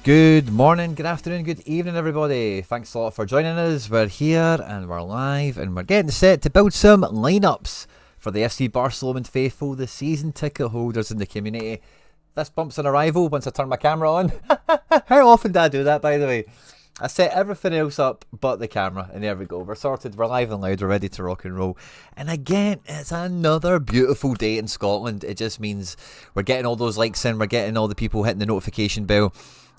Good morning, good afternoon, good evening, everybody. Thanks a lot for joining us. We're here and we're live and we're getting set to build some lineups for the FC Barcelona faithful, the season ticket holders in the community. Fist bumps on arrival once I turn my camera on. How often do I do that, by the way? I set everything else up but the camera, and there we go. We're sorted, we're live and loud, we're ready to rock and roll. And again, it's another beautiful day in Scotland. It just means we're getting all those likes in, we're getting all the people hitting the notification bell,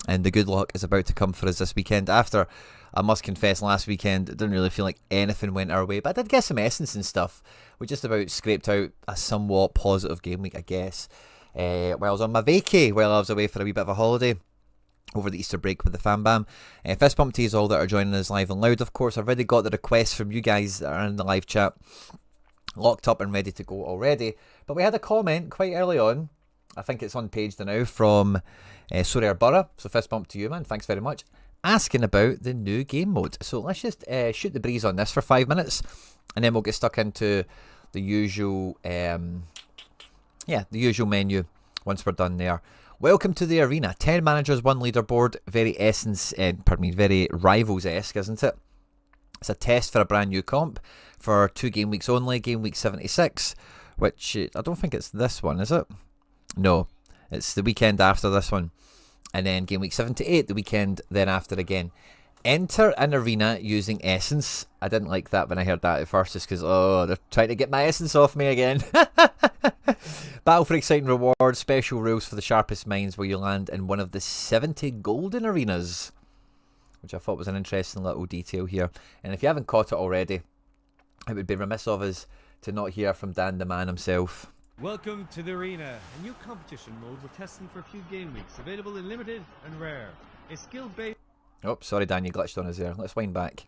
and the good luck is about to come for us this weekend. After, I must confess, last weekend it didn't really feel like anything went our way, but I did get some essence and stuff. We just about scraped out a somewhat positive game week, I guess. While I was on my vacay, while I was away for a wee bit of a holiday over the Easter break with the fam bam. Fist bump to you all that are joining us live and loud. Of course, I've already got the requests from you guys that are in the live chat locked up and ready to go already. But we had a comment quite early on. I think it's on page now from Sorare Borough. So fist bump to you, man. Thanks very much. Asking about the new game mode. So let's just shoot the breeze on this for 5 minutes, and then we'll get stuck into the usual, the usual menu once we're done there. Welcome to the arena. 10 managers, 1 leaderboard. Very very Rivals-esque, isn't it? It's a test for a brand new comp for 2 game weeks only. Game week 76, which I don't think it's this one, is it? No, it's the weekend after this one. And then game week 78, the weekend then after again. Enter an arena using essence. I didn't like that when I heard that at first, just because, they're trying to get my essence off me again. Battle for exciting rewards, special rules for the sharpest minds, where you land in one of the 70 golden arenas, which I thought was an interesting little detail here. And if you haven't caught it already, it would be remiss of us to not hear from Dan the man himself. Welcome to the arena, a new competition mode we're testing for a few game weeks, available in limited and rare. A skill-based... Oh, sorry Dan, you glitched on us there. Let's wind back.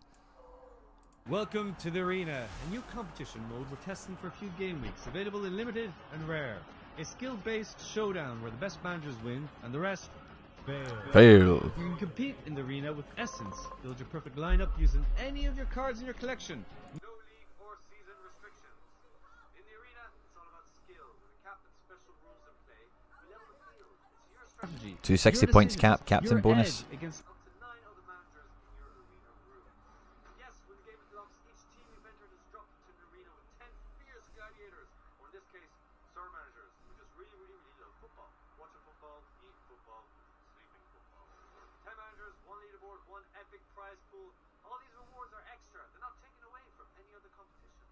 Welcome to the arena, a new competition mode we're testing for a few game weeks, available in limited and rare. A skill-based showdown where the best managers win and the rest fail. You can compete in the arena with Essence. Build your perfect lineup using any of your cards in your collection. No league or season restrictions. In the arena, it's all about skill. With the captain's special rules in play, we level the field. It's your strategy. 260 points cap, captain bonus. Against up to 9 other managers in your arena room. Yes, when the game unlocks, each team you've entered is dropped into an arena with 10 fierce gladiators, or in this case, Sorare managers, who just really love football. Watching football, eating football, sleeping football. 10 managers, 1 leaderboard, 1 epic prize pool. All these rewards are extra. They're not taken away from any other competitions.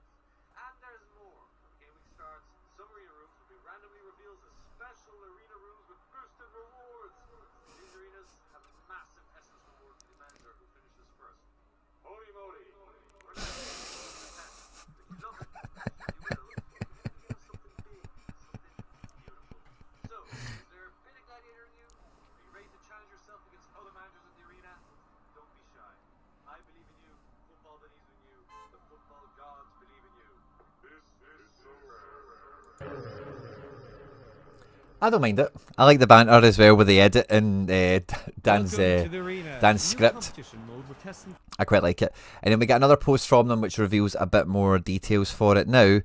And there's more. When the game week starts, some arena rooms will be randomly revealed as special arena rooms with boosted rewards. These arenas have a massive essence reward for the manager who finishes first. Holy moly! We're not if you love it, you will. Feel something big, something beautiful. So, is there a bit of gladiator in you? Are you ready to challenge yourself against other managers in the arena? Don't be shy. I believe in you. Football believes in you. The football gods believe in you. This is so rare. I don't mind it. I like the banter as well with the edit and Dan's script. I quite like it. And then we get another post from them which reveals a bit more details for it. Now,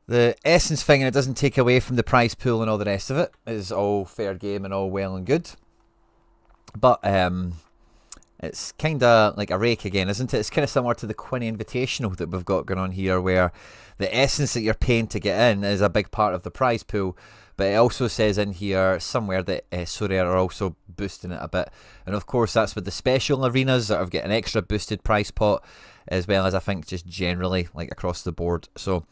the essence thing, and it doesn't take away from the prize pool and all the rest of it, is all fair game and all well and good. But it's kind of like a rake again, isn't it? It's kind of similar to the Quinny Invitational that we've got going on here, where the essence that you're paying to get in is a big part of the prize pool. But it also says in here somewhere that Sorare are also boosting it a bit. And of course that's with the special arenas that have got an extra boosted price pot, as well as I think just generally like across the board. So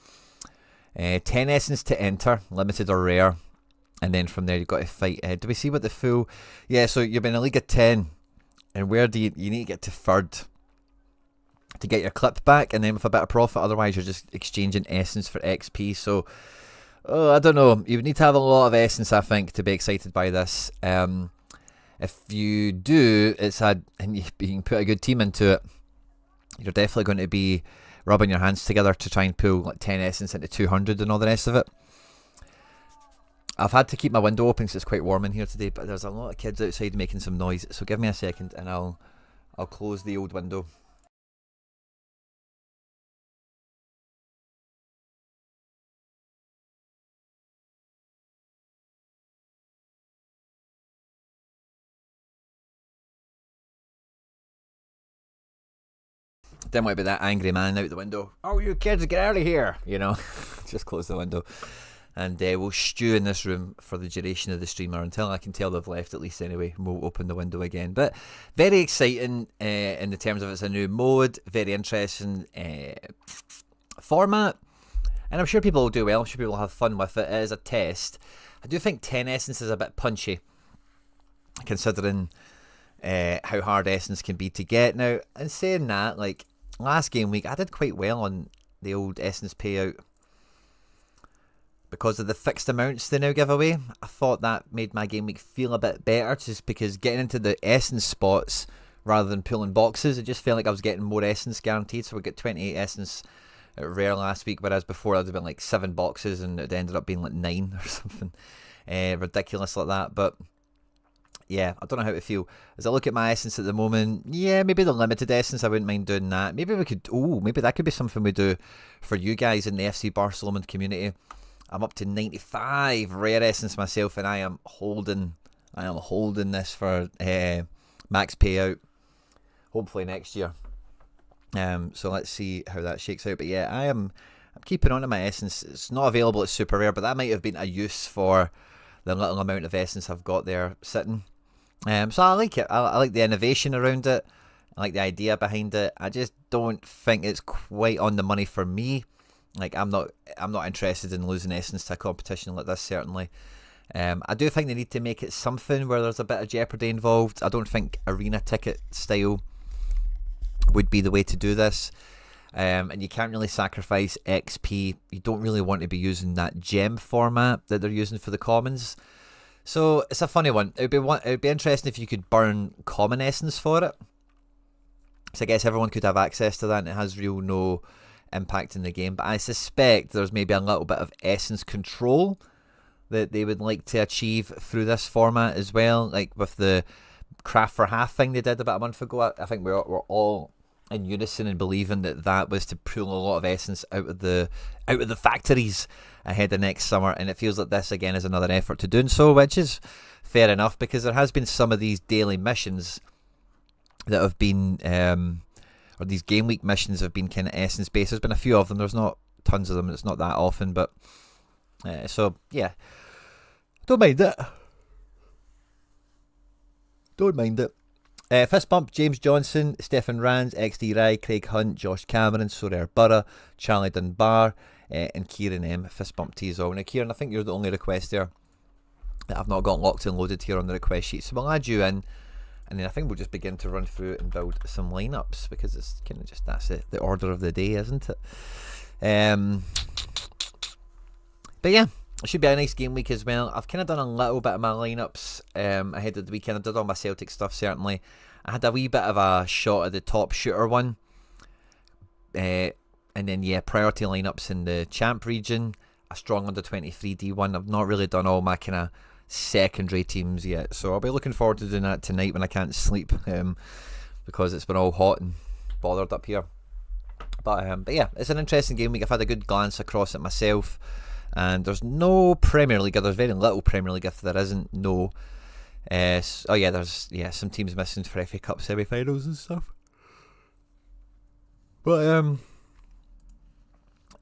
10 essence to enter, limited or rare. And then from there you've got to fight. Do we see what the full... Yeah, so you've been in a league of 10. And where do you need to get to 3rd to get your clip back, and then with a bit of profit. Otherwise you're just exchanging essence for XP. So... I don't know. You would need to have a lot of essence, I think, to be excited by this. If you do, and you can put a good team into it, you're definitely going to be rubbing your hands together to try and pull like 10 essence into 200 and all the rest of it. I've had to keep my window open because it's quite warm in here today, but there's a lot of kids outside making some noise. So give me a second and I'll close the old window. Didn't want to be that angry man out the window. Oh, you kids, get out of here! You know, just close the window. And we'll stew in this room for the duration of the stream, or until I can tell they've left at least anyway. We'll open the window again. But very exciting in the terms of it's a new mode. Very interesting format. And I'm sure people will do well. I'm sure people will have fun with it. It is a test. I do think 10 Essence is a bit punchy, considering how hard Essence can be to get. Now, in saying that, like, last game week, I did quite well on the old Essence payout. Because of the fixed amounts they now give away, I thought that made my game week feel a bit better, just because getting into the Essence spots rather than pulling boxes, it just felt like I was getting more Essence guaranteed. So we got 28 Essence at rare last week, whereas before I'd have been like 7 boxes and it ended up being like 9 or something ridiculous like that. But yeah, I don't know how to feel. As I look at my Essence at the moment, yeah, maybe the limited Essence, I wouldn't mind doing that. Maybe we could, maybe that could be something we do for you guys in the FC Barcelona community. I'm up to 95 rare Essence myself, and I am holding this for max payout, hopefully next year. So let's see how that shakes out. But yeah, I'm keeping on to my Essence. It's not available at super rare, but that might have been a use for the little amount of Essence I've got there sitting. So I like it. I like the innovation around it. I like the idea behind it. I just don't think it's quite on the money for me. Like, I'm not interested in losing Essence to a competition like this, certainly. I do think they need to make it something where there's a bit of jeopardy involved. I don't think arena ticket style would be the way to do this. And you can't really sacrifice XP. You don't really want to be using that gem format that they're using for the commons. So it's a funny one. It would be interesting if you could burn common Essence for it. So I guess everyone could have access to that, and it has no impact in the game. But I suspect there's maybe a little bit of Essence control that they would like to achieve through this format as well. Like with the craft for half thing they did about a month ago, I think we're all in unison in believing that was to pull a lot of Essence out of the factories ahead of next summer, and it feels like this again is another effort to doing so, which is fair enough, because there has been some of these daily missions that have been or these game week missions have been kind of Essence based. There's been a few of them. There's not tons of them. It's not that often, but so yeah, don't mind it. Fist bump: James Johnson, Stefan Rands, XD Rai, Craig Hunt, Josh Cameron, Sorare Burra, Charlie Dunbar, and Kieran M. Fist bump to you all. Now, Kieran, I think you're the only request there that I've not got locked and loaded here on the request sheet, so we'll add you in. And then I think we'll just begin to run through and build some lineups, because it's kind of just, that's it, the order of the day, isn't it? But yeah, it should be a nice game week as well. I've kind of done a little bit of my lineups ahead of the weekend. I did all my Celtic stuff, certainly. I had a wee bit of a shot at the top shooter one. And then, yeah, priority lineups in the champ region. A strong under 23 D1. I've not really done all my kind of secondary teams yet, so I'll be looking forward to doing that tonight when I can't sleep, because it's been all hot and bothered up here. But yeah, it's an interesting game week. I've had a good glance across it myself, and there's no Premier League, or there's very little Premier League if there isn't. There's some teams missing for FA Cup semi-finals and stuff, but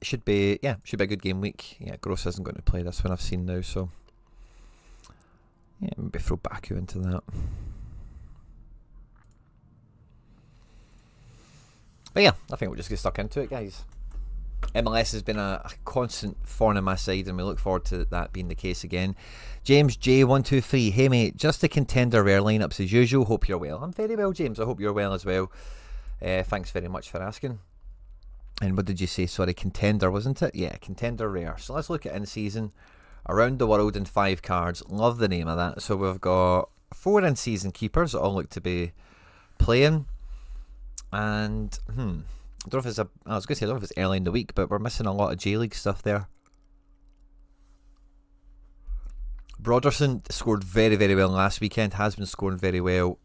it should be a good game week. Yeah, Gross isn't going to play this one, I've seen now, so yeah, maybe throw Baku into that. But yeah, I think we'll just get stuck into it, guys. MLS has been a constant thorn in my side, and we look forward to that being the case again. James J123, hey mate, just the contender rare lineups as usual. Hope you're well. I'm very well, James. I hope you're well as well. Thanks very much for asking. And what did you say? Sorry, contender, wasn't it? Yeah, contender rare. So let's look at in season. Around the world in 5 cards. Love the name of that. So we've got 4 in season keepers that all look to be playing. And I don't know if it's I was going to say, I don't know if it's early in the week, but we're missing a lot of J League stuff there. Broderson scored very, very well last weekend. Has been scoring very well.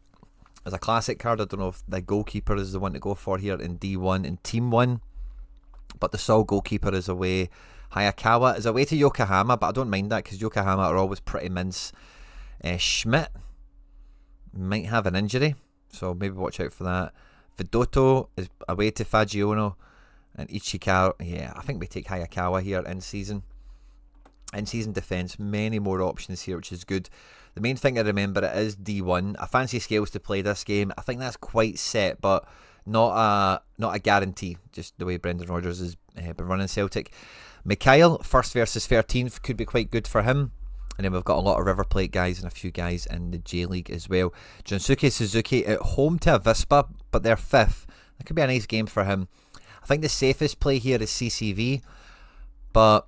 As a classic card, I don't know if the goalkeeper is the one to go for here in D1 and Team 1. But the sole goalkeeper is away. Hayakawa is away to Yokohama, but I don't mind that because Yokohama are always pretty mince. Schmidt might have an injury, so maybe watch out for that. Vidotto is away to Fagiano. And Ichikawa, yeah, I think we take Hayakawa here in season. In season defence, many more options here, which is good. The main thing to remember, it is D1. I fancy Scales to play this game. I think that's quite set, but not a guarantee, just the way Brendan Rodgers has been running Celtic. Mikhail, first versus 13th, could be quite good for him. And then we've got a lot of River Plate guys and a few guys in the J-League as well. Junsuke Suzuki at home to Avispa, but they're 5th. That could be a nice game for him. I think the safest play here is CCV, but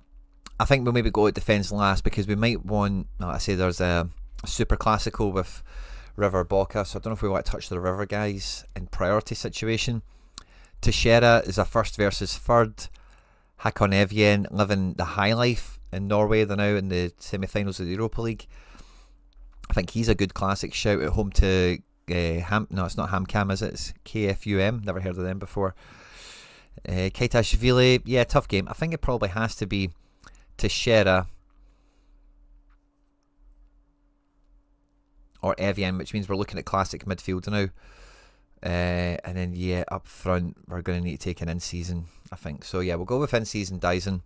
I think we'll maybe go at defence last because we might want, I say there's a Super Classical with River Boca, so I don't know if we want to touch the River guys in priority situation. Teixeira is a first versus third. Hakon Evjen living the high life in Norway. They're now in the semi-finals of the Europa League. I think he's a good classic shout at home to no, it's not HamKam, is it? It's KFUM. Never heard of them before. Kaitashvili, yeah, tough game. I think it probably has to be Teixeira or Evian, which means we're looking at classic midfield now. And then, yeah, up front, we're going to need to take an in-season, I think. So, yeah, we'll go with in-season Dyson.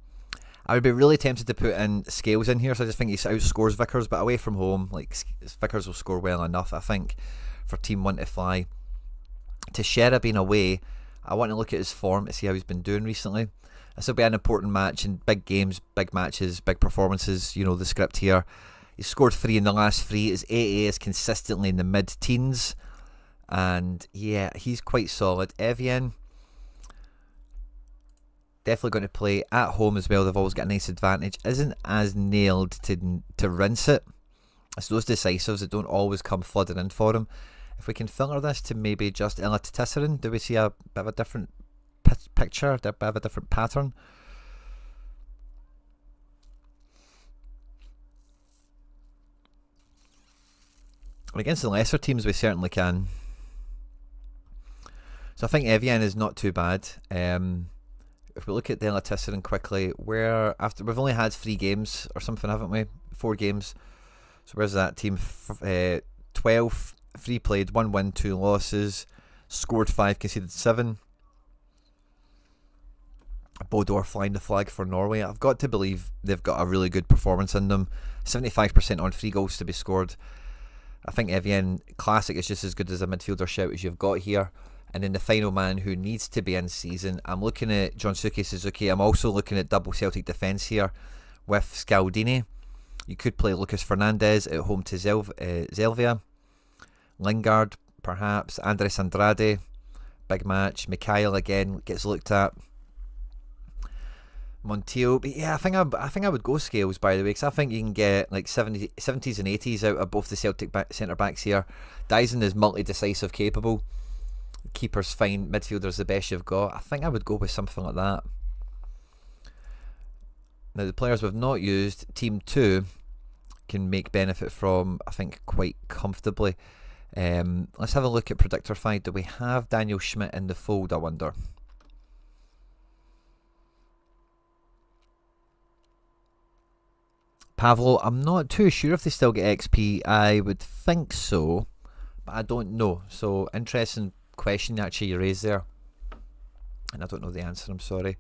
I would be really tempted to put in Scales in here, so I just think he outscores Vickers, but away from home, like, Vickers will score well enough, I think, for Team 1 to fly. Teixeira being away, I want to look at his form to see how he's been doing recently. This will be an important match in big games, big matches, big performances, you know, the script here. He's scored 3 in the last 3. His AA is consistently in the mid-teens. And yeah, he's quite solid. Evian, definitely going to play at home as well. They've always got a nice advantage. Isn't as nailed to rinse it. It's those decisives that don't always come flooding in for him. If we can filter this to maybe just Ella Tisserin, do we see a bit of a different picture, a bit of a different pattern? And against the lesser teams, we certainly can. So I think Evian is not too bad. If we look at Ella Tisserin quickly, we've only had 3 games or something, haven't we? 4 games. So where's that team? 12, 3 played, 1 win, 2 losses, scored 5, conceded 7. Bodor flying the flag for Norway. I've got to believe they've got a really good performance in them. 75% on 3 goals to be scored. I think Evian Classic is just as good as a midfielder shout as you've got here. And then the final man who needs to be in season, I'm looking at Junsuke Suzuki. I'm also looking at double Celtic defence here with Scaldini. You could play Lucas Fernandez at home to Zelvia. Lingard, perhaps. Andres Andrade, big match. Mikhail again gets looked at. Montiel, but yeah, I think I would go Scales, by the way, because I think you can get like 70s and 80s out of both the Celtic centre backs here. Dyson is multi-decisive capable. Keeper's fine, midfielder's the best you've got. I think I would go with something like that. Now the players we've not used, Team 2 can make benefit from, I think, quite comfortably. Let's have a look at Predictor 5. Do we have Daniel Schmidt in the fold, I wonder? Pavlo, I'm not too sure if they still get XP. I would think so, but I don't know. So, interesting question actually you raised there. And I don't know the answer, I'm sorry.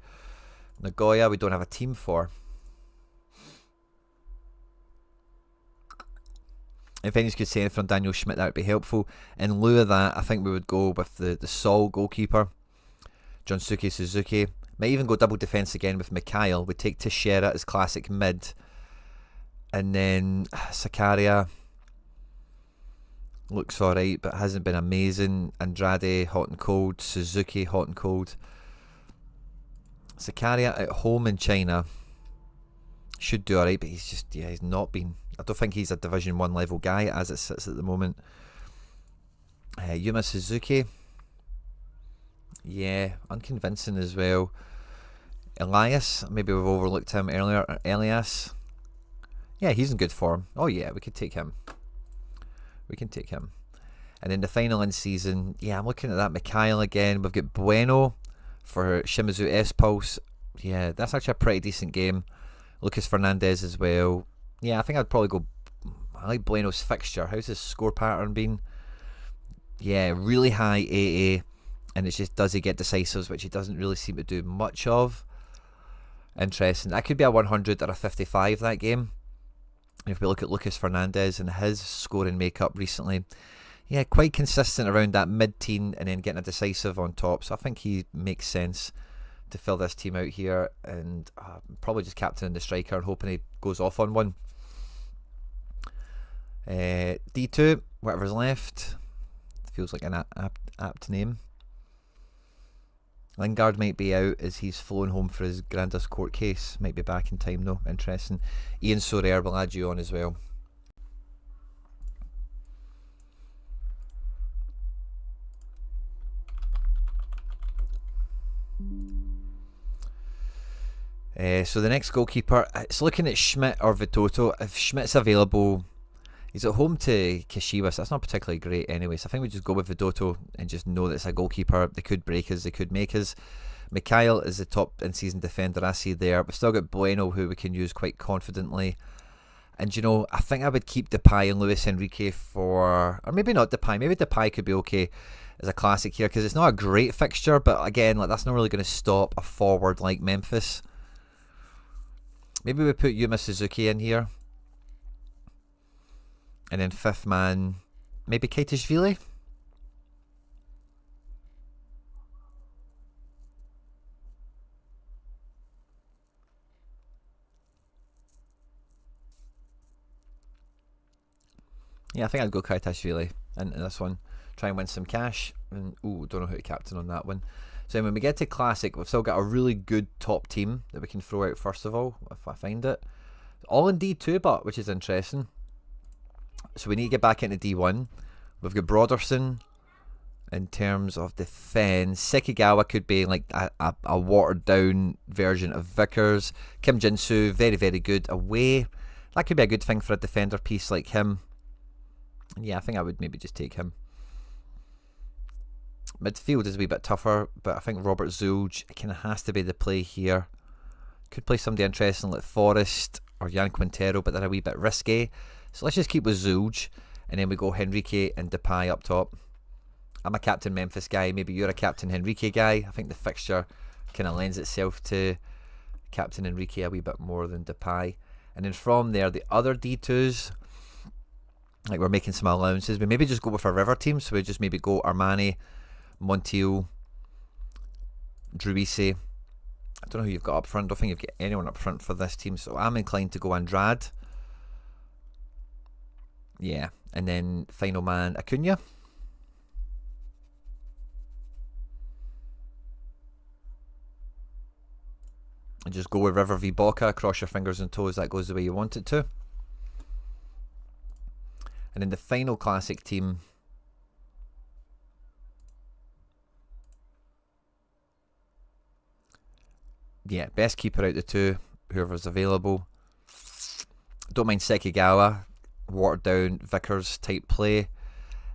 Nagoya, we don't have a team for. If anyone could say anything from Daniel Schmidt, that would be helpful. In lieu of that, I think we would go with the Sol goalkeeper, Junsuke Suzuki. Might even go double defence again with Mikhail. We'd take Teixeira as classic mid. And then Sakaria looks alright, but hasn't been amazing. Andrade, hot and cold. Suzuki, hot and cold. Sakaria at home in China should do alright, but he's not been. I don't think he's a Division 1 level guy as it sits at the moment. Yuma Suzuki, yeah, unconvincing as well. Elias, maybe we've overlooked him earlier. Elias, yeah, he's in good form. Oh yeah, we could take him. We can take him. And then the final in season, yeah, I'm looking at that Mikhail again. We've got Bueno for Shimizu S-Pulse. Yeah, that's actually a pretty decent game. Lucas Fernandez as well. Yeah, I think I'd probably go. I like Bueno's fixture. How's his score pattern been? Yeah, really high AA. and it's just, does he get decisives, which he doesn't really seem to do much of. Interesting. That could be a 100 or a 55 that game. If we look at Lucas Fernandez and his scoring makeup recently, yeah, quite consistent around that mid-teen and then getting a decisive on top. So I think he makes sense to fill this team out here, and probably just captaining the striker and hoping he goes off on one. D2, whatever's left. Feels like an apt name. Lingard might be out as he's flown home for his Grandis court case. Might be back in time though. Interesting. Ian Sorare will add you on as well. So the next goalkeeper, it's looking at Schmidt or Vitoto. If Schmidt's available, he's at home to Kashiwa, so that's not particularly great anyway. So I think we just go with Vitoto and just know that it's a goalkeeper. They could break us, they could make us. Mikhail is the top in-season defender I see there. We've still got Bueno, who we can use quite confidently. And you know, I think I would keep Depay and Luis Enrique for, or maybe not Depay. Maybe Depay could be okay as a classic here because it's not a great fixture, but again, like that's not really going to stop a forward like Memphis. Maybe we put Yuma Suzuki in here. And then fifth man, maybe Kaitishvili. Yeah, I think I'd go Kaitishvili in this one. Try and win some cash. And don't know who to captain on that one. So when we get to Classic, we've still got a really good top team that we can throw out first of all, if I find it. All in D2, but which is interesting. So we need to get back into D1. We've got Broderson in terms of defence. Sekigawa could be like a watered down version of Vickers. Kim Jinsu, very, very good away. That could be a good thing for a defender piece like him. Yeah, I think I would maybe just take him. Midfield is a wee bit tougher, but I think Robert Zulj kind of has to be the play here. Could play somebody interesting like Forrest or Jan Quintero, but they're a wee bit risky. So let's just keep with Zulj, and then we go Henrique and Depay up top. I'm a Captain Memphis guy, maybe you're a Captain Henrique guy. I think the fixture kind of lends itself to Captain Henrique a wee bit more than Depay. And then from there, the other D2s, like we're making some allowances. We maybe just go with a river team, so we just maybe go Armani, Montiel, Druise. I don't know who you've got up front. I don't think you've got anyone up front for this team, so I'm inclined to go Andrade. Yeah, and then final man Acuna. And just go with River v Boca. Cross your fingers and toes that goes the way you want it to. And then the final Classic team. Yeah, best keeper out the two, whoever's available. Don't mind Sekigawa, watered down Vickers type play.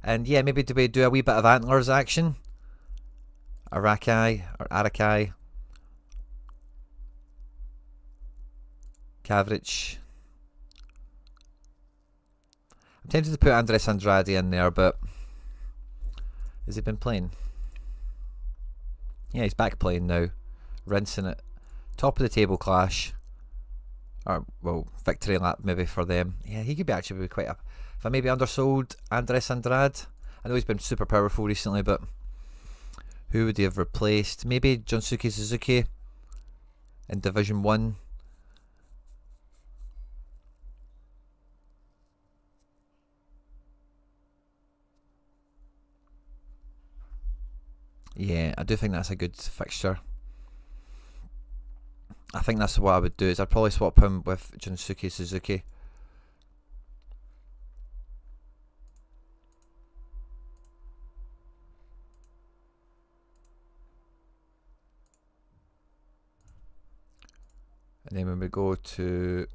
And yeah, maybe do we do a wee bit of antlers action? Arakai or Arakai. Kavric. I'm tempted to put Andres Andrade in there, but has he been playing? Yeah, he's back playing now. Rinsing it. Top of the table clash. Or, well, victory lap maybe for them. Yeah, he could be actually be quite a... If I maybe undersold Andres Andrade. I know he's been super powerful recently, but who would he have replaced? Maybe Junsuke Suzuki in Division 1. Yeah, I do think that's a good fixture. I think that's what I would do, is I'd probably swap him with Junsuke Suzuki. And then when we go to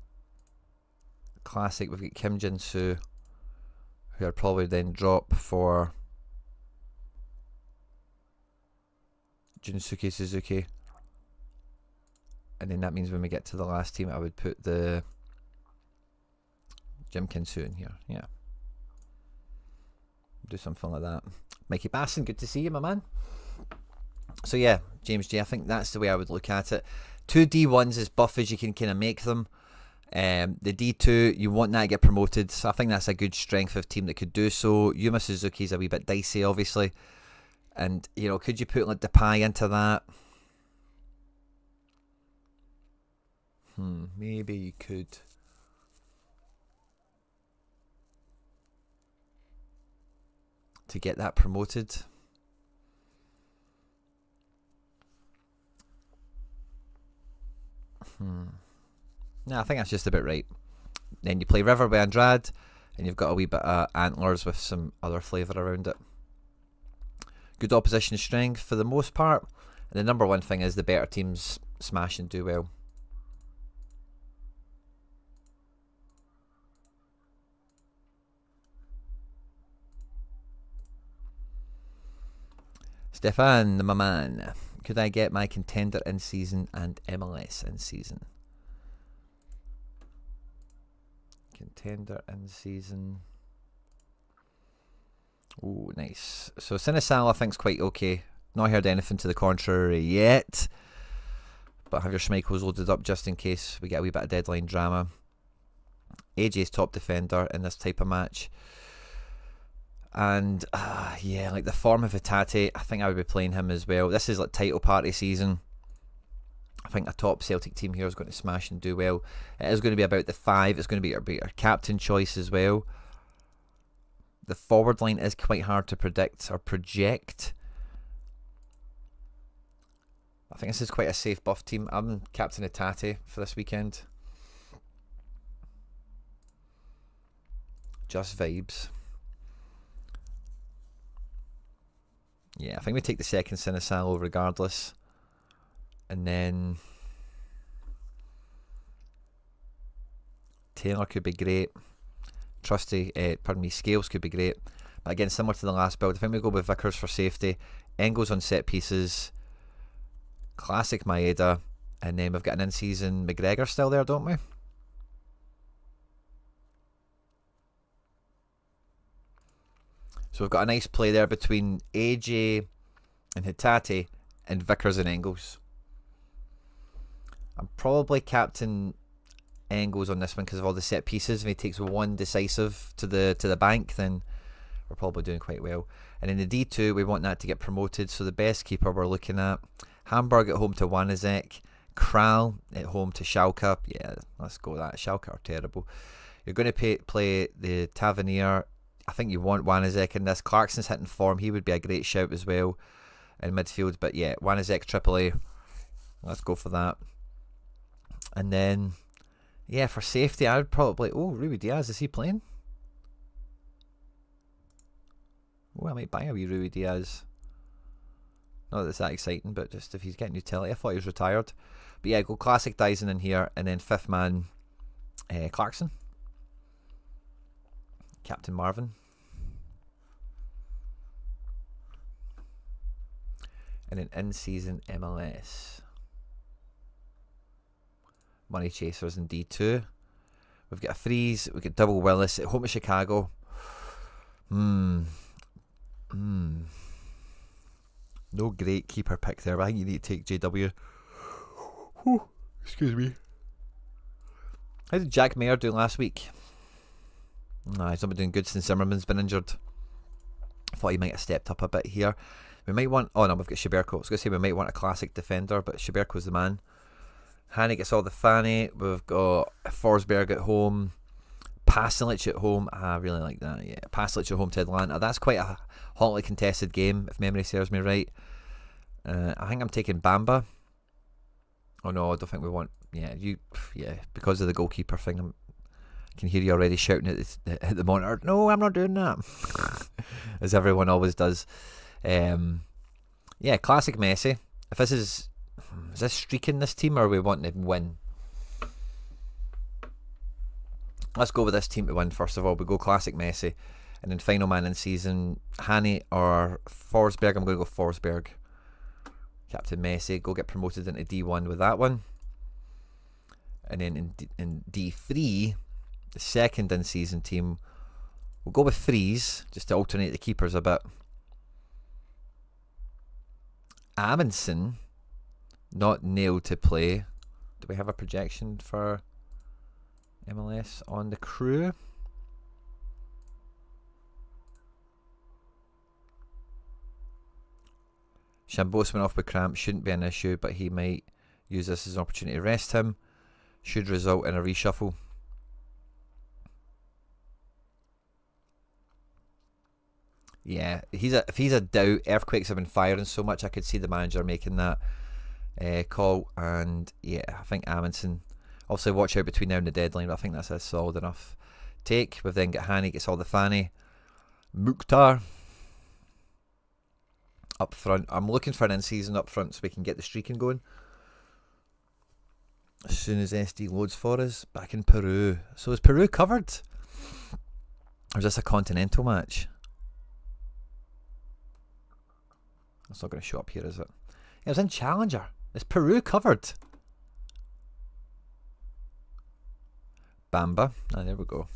Classic, we've got Kim Jinsu, who I'd probably then drop for Junsuke Suzuki. And then that means when we get to the last team, I would put the Jim Kinsu in here. Yeah. Do something like that. Mikey Basson, good to see you, my man. So yeah, James J, I think that's the way I would look at it. 2 D1s as buff as you can kind of make them. The D2, you want that to get promoted, so I think that's a good strength of team that could do so. Yuma Suzuki's a wee bit dicey, obviously. And, you know, could you put like Depay into that? Maybe you could. To get that promoted. No, I think that's just about right. Then you play River by Andrade, and you've got a wee bit of Antlers with some other flavour around it. Good opposition strength for the most part. And the number one thing is the better teams smash and do well. Stefan, my man. Could I get my contender in season and MLS in season? Contender in season. Oh, nice. So Sinisal I think's quite okay. Not heard anything to the contrary yet. But have your Schmeichels loaded up just in case we get a wee bit of deadline drama. AJ's top defender in this type of match. And yeah, like the form of Hatate, I think I would be playing him as well. This is like title party season. I think a top Celtic team here is going to smash and do well. It is going to be about the 5. It's going to be your captain choice as well. The forward line is quite hard to predict or project. I think this is quite a safe buff team. I'm captain Hatate for this weekend. Just vibes. Yeah, I think we take the second Sinisalo regardless. And then Taylor could be great. Scales could be great. But again, similar to the last build, I think we go with Vickers for safety. Engels on set pieces. Classic Maeda. And then we've got an in-season McGregor still there, don't we? So we've got a nice play there between AJ and Hatate and Vickers and Engels. I'm probably captain Engels on this one because of all the set pieces. If he takes one decisive to the bank, then we're probably doing quite well. And in the D2, we want that to get promoted. So the best keeper we're looking at, Hamburg at home to Wanizek, Kral at home to Schalke. Yeah, let's go with that. Schalke are terrible. You're going to play the Tavernier. I think you want Wanizek in this. Clarkson's hitting form. He would be a great shout as well in midfield. But yeah, Wanizek AAA. Let's go for that. And then, yeah, for safety, I would probably... Oh, Rui Diaz, is he playing? Oh, I might buy a wee Rui Diaz. Not that it's that exciting, but just if he's getting utility. I thought he was retired. But yeah, go classic Dyson in here. And then fifth man, Clarkson. Captain Marvin. And then in-season MLS. Money Chasers in D2. We've got a freeze. We've got double Willis at home to Chicago. No great keeper pick there, but I think you need to take JW. Excuse me. How did Jack Mayer do last week? Nah, he's not been doing good since Zimmerman's been injured. I thought he might have stepped up a bit here. We might want... Oh no, we've got Schiberko. I was going to say we might want a classic defender, but Schiberko's the man. Hanny gets all the fanny. We've got Forsberg at home. Pasalic at home. I really like that, yeah. Pasalic at home to Atlanta. That's quite a hotly contested game, if memory serves me right. I think I'm taking Bamba. Oh no, I don't think we want... Yeah, because of the goalkeeper thing, I can hear you already shouting at the monitor. No, I'm not doing that. As everyone always does. Yeah, classic Messi. If this is this streaking this team, or are we wanting to win? Let's go with this team to win first of all. We go classic Messi, and then final man in season, Hanny or Forsberg. I'm going to go Forsberg. Captain Messi, go get promoted into D1 with that one. And then in D3, the second in season team, we'll go with Freeze just to alternate the keepers a bit. Amundsen, not nailed to play. Do we have a projection for MLS on the crew? Chambos went off with cramp, shouldn't be an issue, but he might use this as an opportunity to rest him. Should result in a reshuffle. Yeah, if he's a doubt, Earthquakes have been firing so much, I could see the manager making that call. And yeah, I think Amundsen, obviously watch out between now and the deadline, but I think that's a solid enough take. We've then got Hani gets all the fanny. Mukhtar up front. I'm looking for an in-season up front so we can get the streaking going as soon as SD loads for us. Back in Peru. So is Peru covered? Or is this a continental match? It's not going to show up here, is it? It was in Challenger. Is Peru covered? Bamba. Ah, there we go.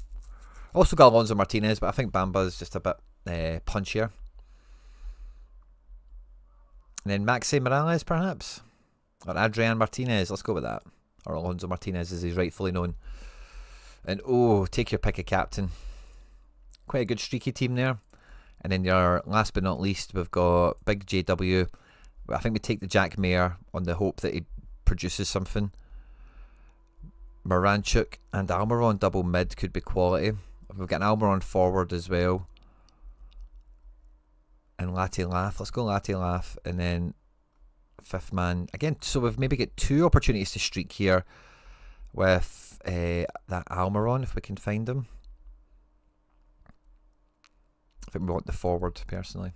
Also got Alonso Martinez, but I think Bamba is just a bit punchier. And then Maxi Morales, perhaps? Or Adrian Martinez. Let's go with that. Or Alonso Martinez, as he's rightfully known. And take your pick of captain. Quite a good streaky team there. And then your last but not least, we've got Big JW. I think we take the Jack Mayer on the hope that he produces something. Moranchuk and Almiron double mid could be quality. We've got an Almiron forward as well. And Latte Laugh. Let's go Latte Laugh. And then fifth man. Again, so we've maybe got two opportunities to streak here with that Almiron, if we can find him. I think we want the forward, personally.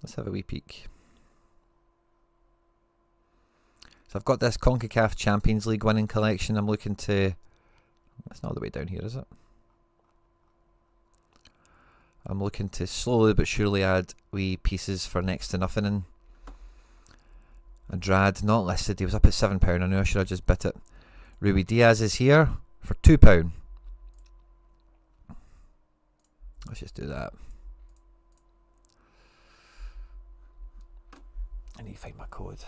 Let's have a wee peek. So I've got this CONCACAF Champions League winning collection. I'm looking to... That's not all the way down here, is it? I'm looking to slowly but surely add wee pieces for next to nothing in. Andrade, not listed. He was up at £7. I knew I should have just bit it. Rui Diaz is here for £2. Let's just do that. I need to find my code.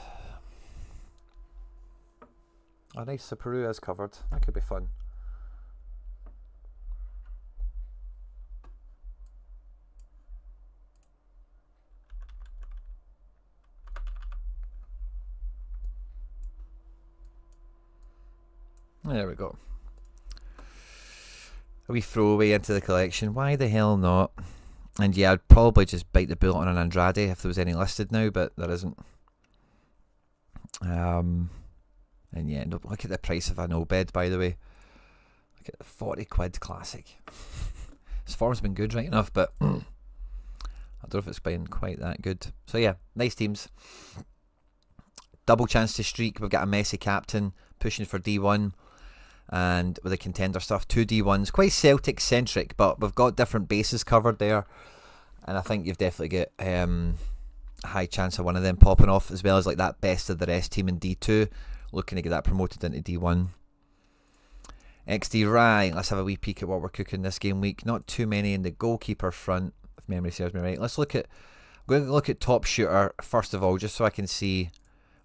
Oh, nice. So Peru is covered. That could be fun. There we go. A wee throwaway into the collection. Why the hell not? And yeah, I'd probably just bite the bullet on an Andrade if there was any listed now, but there isn't. And yeah, look at the price of an Obed, by the way. Look at the 40 quid classic. His form's been good right enough, but I don't know if it's been quite that good. So yeah, nice teams. Double chance to streak. We've got a Messi captain pushing for D1. And with the contender stuff, 2 D1s. Quite Celtic centric, but we've got different bases covered there. And I think you've definitely got a high chance of one of them popping off, as well as like that best of the rest team in D2. Looking to get that promoted into D1. XD, right, let's have a wee peek at what we're cooking this game week. Not too many in the goalkeeper front, if memory serves me right. Let's look at, I'm going to look at top shooter first of all, just so I can see.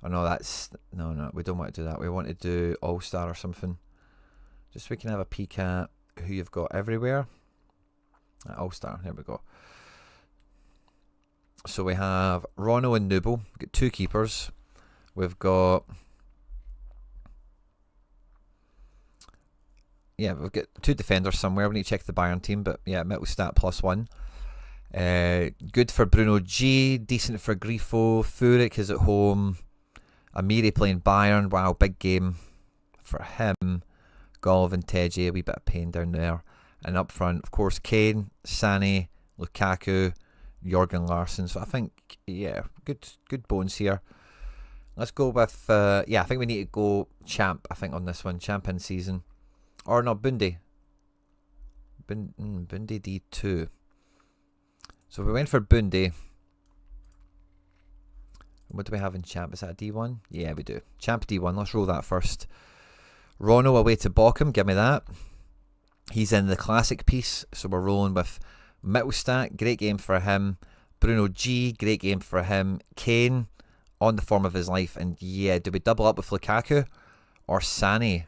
Oh no, that's, no, we don't want to do that. We want to do All-Star or something. Just so we can have a peek at who you've got everywhere. All-Star, there we go. So we have Rono and Nubo. We've got 2 keepers. We've got... Yeah, we've got 2 defenders somewhere. We need to check the Bayern team, but yeah, Mittelstat +1. Good for Bruno G. Decent for Grifo. Furyk is at home. Amiri playing Bayern. Wow, big game for him. Golv and Teji, a wee bit of pain down there. And up front, of course, Kane, Sané, Lukaku, Jorgen Larsson. So I think, yeah, good bones here. Let's go with, yeah, I think we need to go champ, I think, on this one. Champ in season. Or not, Bundy. Bundy D2. So we went for Bundy. What do we have in Champ? Is that a D1? Yeah, we do. Champ D1. Let's roll that first. Rono away to Bochum. Give me that. He's in the classic piece, so we're rolling with Mittelstadt. Great game for him. Bruno G. Great game for him. Kane on the form of his life. And yeah, do we double up with Lukaku or Sané?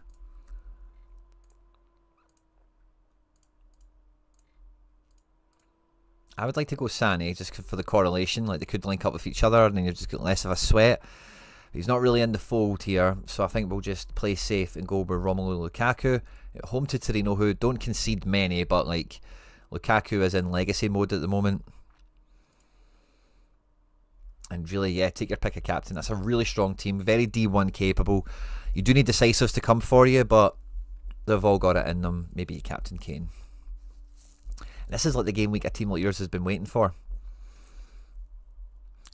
I would like to go Sané just for the correlation. Like, they could link up with each other and then you just get less of a sweat. He's not really in the fold here, so I think we'll just play safe and go with Romelu Lukaku at home to Torino, who don't concede many, but like Lukaku is in legacy mode at the moment. And really, yeah, take your pick of captain. That's a really strong team, very D1 capable. You do need decisives to come for you, but they've all got it in them. Maybe Captain Kane. This is like the game week a team like yours has been waiting for.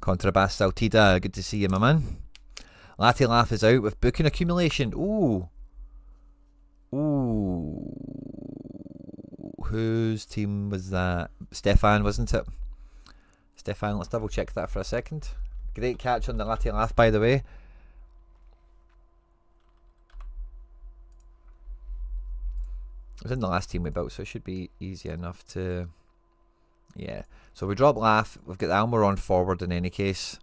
Contrabas Saltida, good to see you, my man. Latte Laugh is out with booking accumulation. Ooh. Ooh. Whose team was that? Stefan, wasn't it? Stefan, let's double check that for a second. Great catch on the Latte Laugh, by the way. It was in the last team we built, so it should be easy enough to... Yeah. So we drop Laugh. We've got Almiron forward in any case.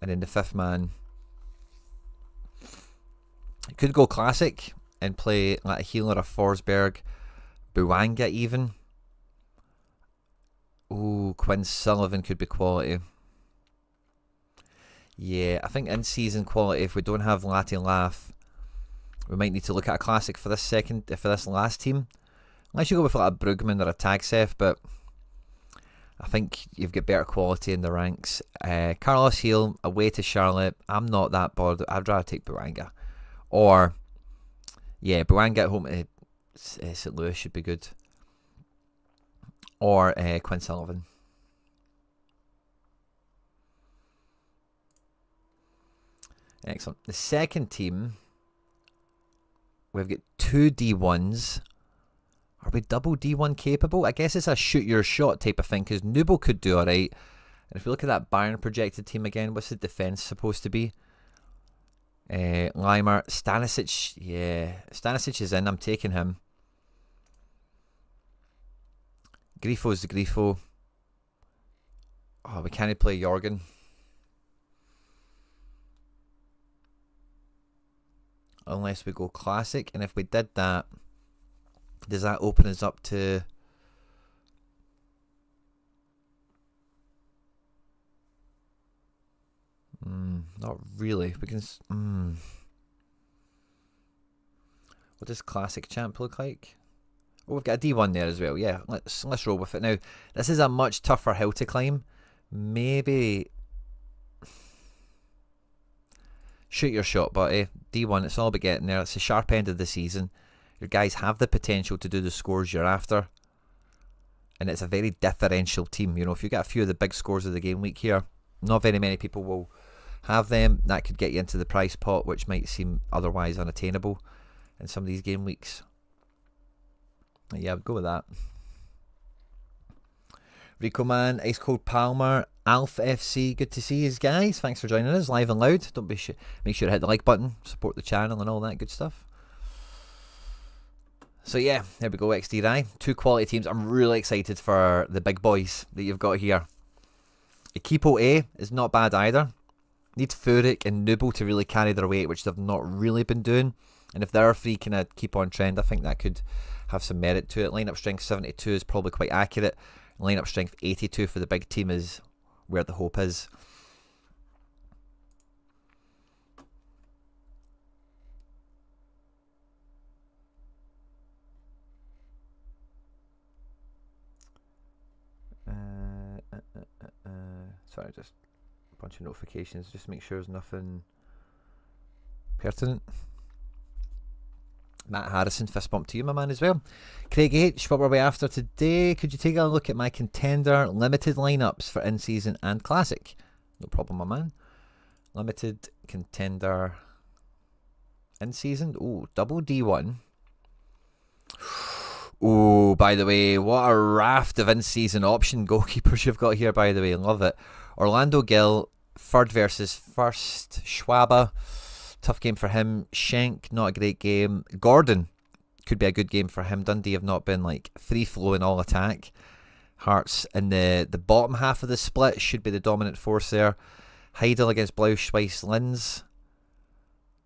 And then the fifth man. You could go classic and play like a healer, a Forsberg, Buanga even. Ooh, Quinn Sullivan could be quality. Yeah, I think in season quality, if we don't have Latte Laugh, we might need to look at a classic for this last team. Unless you go with like a Brugman or a Tagsef, but I think you've got better quality in the ranks. Carlos Heel away to Charlotte. I'm not that bothered. I'd rather take Buanga. Or, yeah, Buanga at home to St. Louis should be good. Or Quinn Sullivan. Excellent. The second team, we've got two D1s. Are we double D1 capable? I guess it's a shoot your shot type of thing, because Nubo could do alright. And if we look at that Bayern projected team again, what's the defence supposed to be? Leimer, Stanisic. Yeah, Stanisic is in. I'm taking him. Grifo's the Grifo. Oh, we can't play Jorgen. Unless we go classic. And if we did that, does that open us up to... not really. We can... What does classic champ look like? Oh, we've got a D1 there as well. Yeah, let's roll with it. Now, this is a much tougher hill to climb. Maybe... Shoot your shot, buddy. D1, it's all about getting there. It's the sharp end of the season. Your guys have the potential to do the scores you're after. And it's a very differential team. You know, if you get a few of the big scores of the game week here, not very many people will have them. That could get you into the price pot, which might seem otherwise unattainable in some of these game weeks. Yeah, I'd go with that. Rico Man, Ice Cold Palmer, Alf FC, good to see you guys. Thanks for joining us live and loud. Don't be make sure to hit the like button, support the channel and all that good stuff. So yeah, there we go, XD. Two quality teams. I'm really excited for the big boys that you've got here. Equipo A is not bad either. Need Furyk and Nubo to really carry their weight, which they've not really been doing. And if their three kind of keep on trend, I think that could have some merit to it. Lineup strength 72 is probably quite accurate. Lineup strength 82 for the big team is where the hope is. Sorry, just a bunch of notifications. Just make sure there's nothing pertinent. Matt Harrison, fist bump to you, my man, as well. Craig H, what were we after today? Could you take a look at my contender limited lineups for in-season and classic? No problem, my man. Limited contender in-season. Oh, double D1. Oh, by the way, what a raft of in-season option goalkeepers you've got here, by the way. Love it. Orlando Gill, third versus first. Schwaber, tough game for him. Schenk, not a great game. Gordon, could be a good game for him. Dundee have not been like free flowing all attack. Hearts in the bottom half of the split should be the dominant force there. Heidel against Blauschweiss Linz.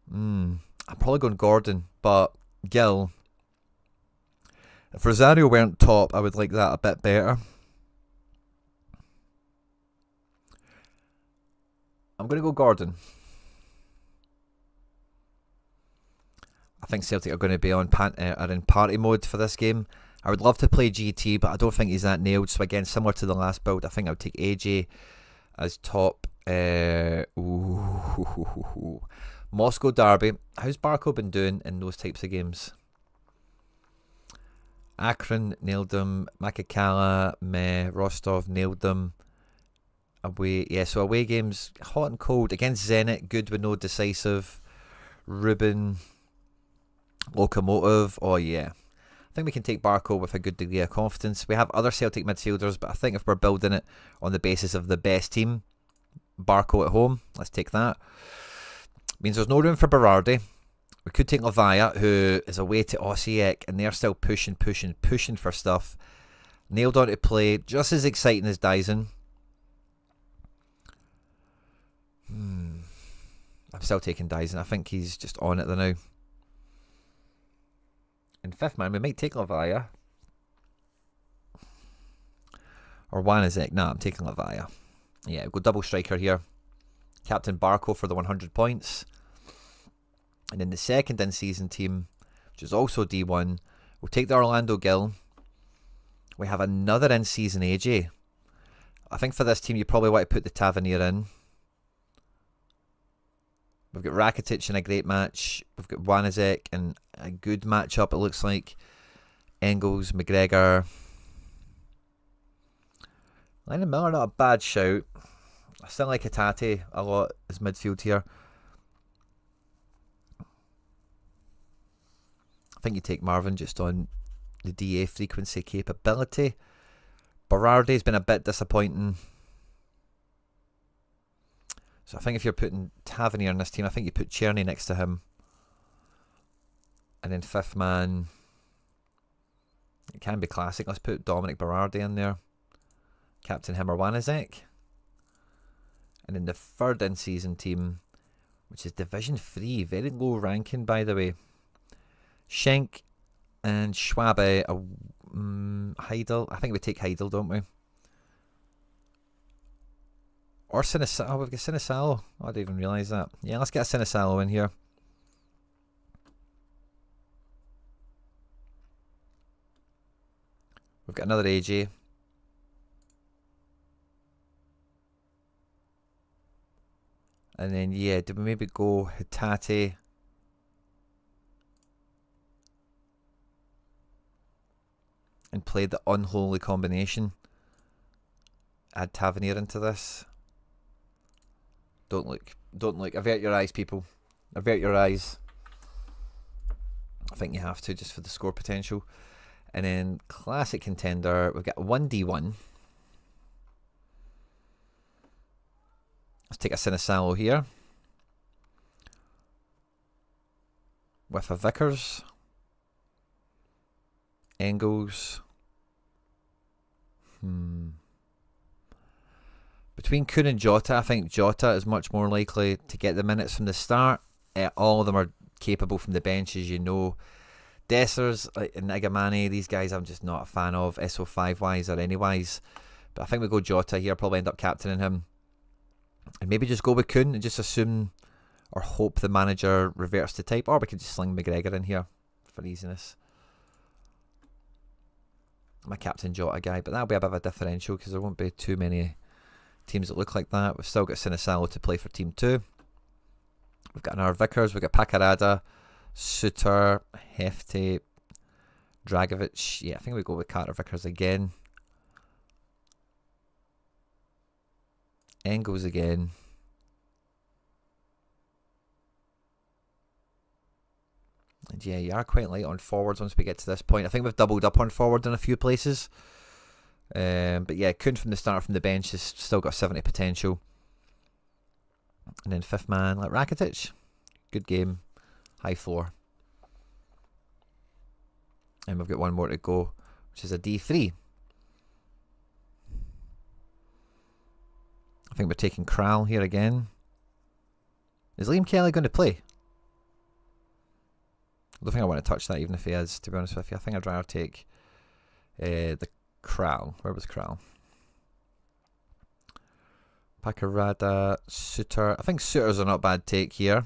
I'm probably going Gordon, but Gill. If Rosario weren't top, I would like that a bit better. I'm going to go Gordon. I think Celtic are going to be are in party mode for this game. I would love to play GT, but I don't think he's that nailed. So again, similar to the last build, I think I would take AJ as top. Moscow Derby. How's Barco been doing in those types of games? Akron nailed them. Makakala, meh. Rostov nailed them. Away, yeah. So away games, hot and cold against Zenit. Good with no decisive. Ruben, Locomotive. Oh yeah. I think we can take Barco with a good degree of confidence. We have other Celtic midfielders, but I think if we're building it on the basis of the best team, Barco at home, let's take that. Means there's no room for Berardi. We could take Levaya, who is away to Osijek, and they're still pushing for stuff. Nailed on to play, just as exciting as Dyson. I'm still taking Dyson. I think he's just on it now. In fifth man, we might take Levaya. Or Wanizek. Nah, I'm taking Levaya. Yeah, we'll go double striker here. Captain Barco for the 100 points. And then the second in-season team, which is also D1, we'll take the Orlando Gill. We have another in-season AJ. I think for this team, you probably want to put the Tavernier in. We've got Rakitic in a great match. We've got Wanizek in a good matchup, it looks like. Engels, McGregor. Lennon Miller, not a bad shout. I still like Hatate a lot as midfield here. I think you take Marvin just on the DA frequency capability. Berardi's been a bit disappointing. So I think if you're putting Tavernier in this team, I think you put Cherny next to him. And then fifth man, it can be classic. Let's put Dominic Berardi in there. Captain him or Wanizek. And then the third in-season team, which is Division 3. Very low ranking, by the way. Schenk and Schwabe. Heidel. I think we take Heidel, don't we? Or Sinisalo. Oh, we've got Sinisalo. Oh, I didn't even realise that. Yeah, let's get a Sinisalo in here. We've got another AJ. And then, yeah, did we maybe go Hatate? And play the unholy combination? Add Tavernier into this? Don't look. Don't look. Avert your eyes, people. Avert your eyes. I think you have to, just for the score potential. And then, classic contender. We've got 1D1. Let's take a Sinisalo here. With a Vickers. Engels. Between Kuhn and Jota, I think Jota is much more likely to get the minutes from the start. All of them are capable from the bench, as you know. Dessers and Igamani, these guys I'm just not a fan of, SO5 wise or anywise. But I think we go Jota here, probably end up captaining him. And maybe just go with Kuhn and just assume or hope the manager reverts to type. Or we could just sling McGregor in here for easiness. I'm a Captain Jota guy, but that'll be a bit of a differential because there won't be too many teams that look like that. We've still got Sinisalo to play for Team 2. We've got our Vickers, we've got Pacarada, Suter, Hefty, Dragovic. Yeah, I think we go with Carter Vickers again. Engels again. And yeah, you are quite light on forwards once we get to this point. I think we've doubled up on forward in a few places. But yeah, Kuhn from the start from the bench has still got 70 potential. And then fifth man, like Rakitic. Good game. High floor. And we've got one more to go, which is a D3. I think we're taking Kral here again. Is Liam Kelly going to play? I don't think I want to touch that even if he is, to be honest with you. I think I'd rather take the Kral. Where was Kral? Pakarada, Suter. I think Suter's a not bad take here.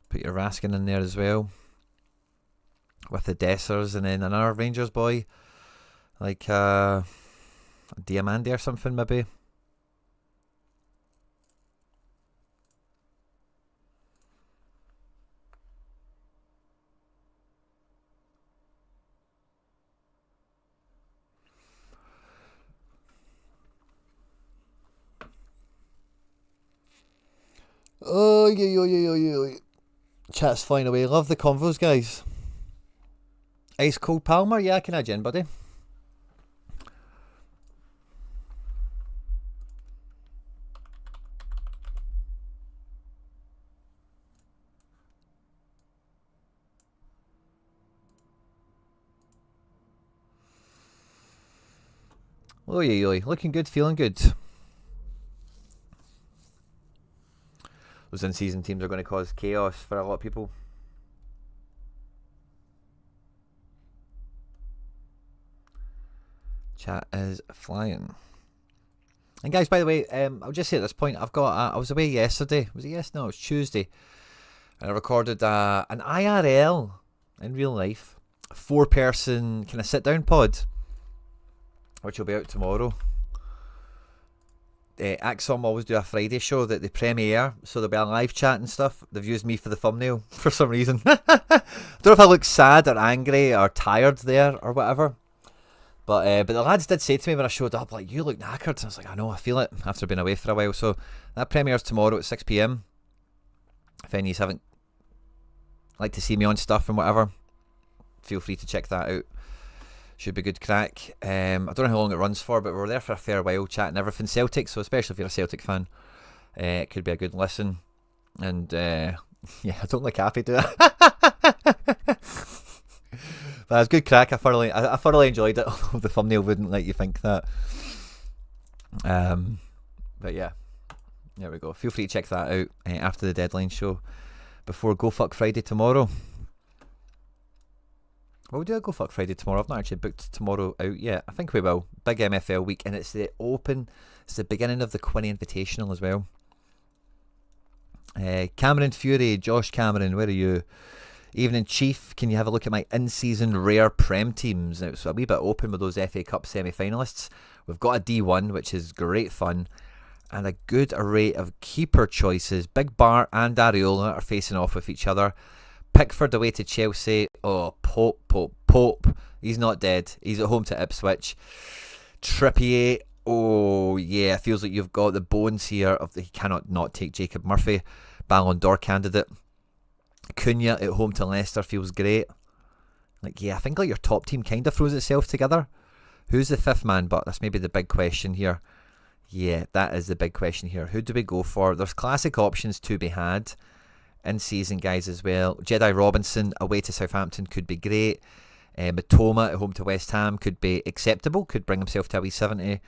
Put your Raskin in there as well. With the Dessers, and then another Rangers boy. Like Diamandi or something maybe. Oh, yeah. Chat's flying away. Love the convos, guys. Ice Cold Palmer, yeah, I can add you in, buddy. Oi, looking good, feeling good. Those in-season teams are going to cause chaos for a lot of people. Chat is flying. And guys, by the way, I'll just say at this point, I've got I was away yesterday. Was it yesterday? No, it was Tuesday. And I recorded an IRL in real life, 4-person kind of sit-down pod, which will be out tomorrow. Axom always do a Friday show that they premiere, so there'll be a live chat and stuff. They've used me for the thumbnail for some reason. I don't know if I look sad or angry or tired there or whatever. But the lads did say to me when I showed up, like, you look knackered. And I was like, I know, I feel it after being away for a while. So that premieres tomorrow at 6 PM. If any of you haven't like to see me on stuff and whatever, feel free to check that out. Should be good crack. I don't know how long it runs for, but we're there for a fair while chatting everything Celtic, so especially if you're a Celtic fan, it could be a good listen. And yeah, I don't like Happy do it. But it was good crack. I thoroughly enjoyed it. Although the thumbnail wouldn't let you think that. But yeah, there we go. Feel free to check that out after the deadline show before Go Fuck Friday tomorrow. Will we do a Go Fuck Friday tomorrow? I've not actually booked tomorrow out yet. I think we will. Big MFL week, and it's the open. It's the beginning of the Quinny Invitational as well. Cameron Fury, Josh Cameron, where are you? Evening Chief, can you have a look at my in-season rare Prem teams? Now, it's a wee bit open with those FA Cup semi-finalists. We've got a D1, which is great fun, and a good array of keeper choices. Big Bar and Areola are facing off with each other. Pickford away to Chelsea. Oh, Pope. He's not dead. He's at home to Ipswich. Trippier. Oh, yeah. Feels like you've got the bones here. He cannot not take Jacob Murphy. Ballon d'Or candidate. Cunha at home to Leicester feels great. Like, yeah, I think like your top team kind of throws itself together. Who's the fifth man? But that's maybe the big question here. Yeah, that is the big question here. Who do we go for? There's classic options to be had in season guys as well. Jedi Robinson away to Southampton could be great. Matoma at home to West Ham could be acceptable, could bring himself to a wee 70.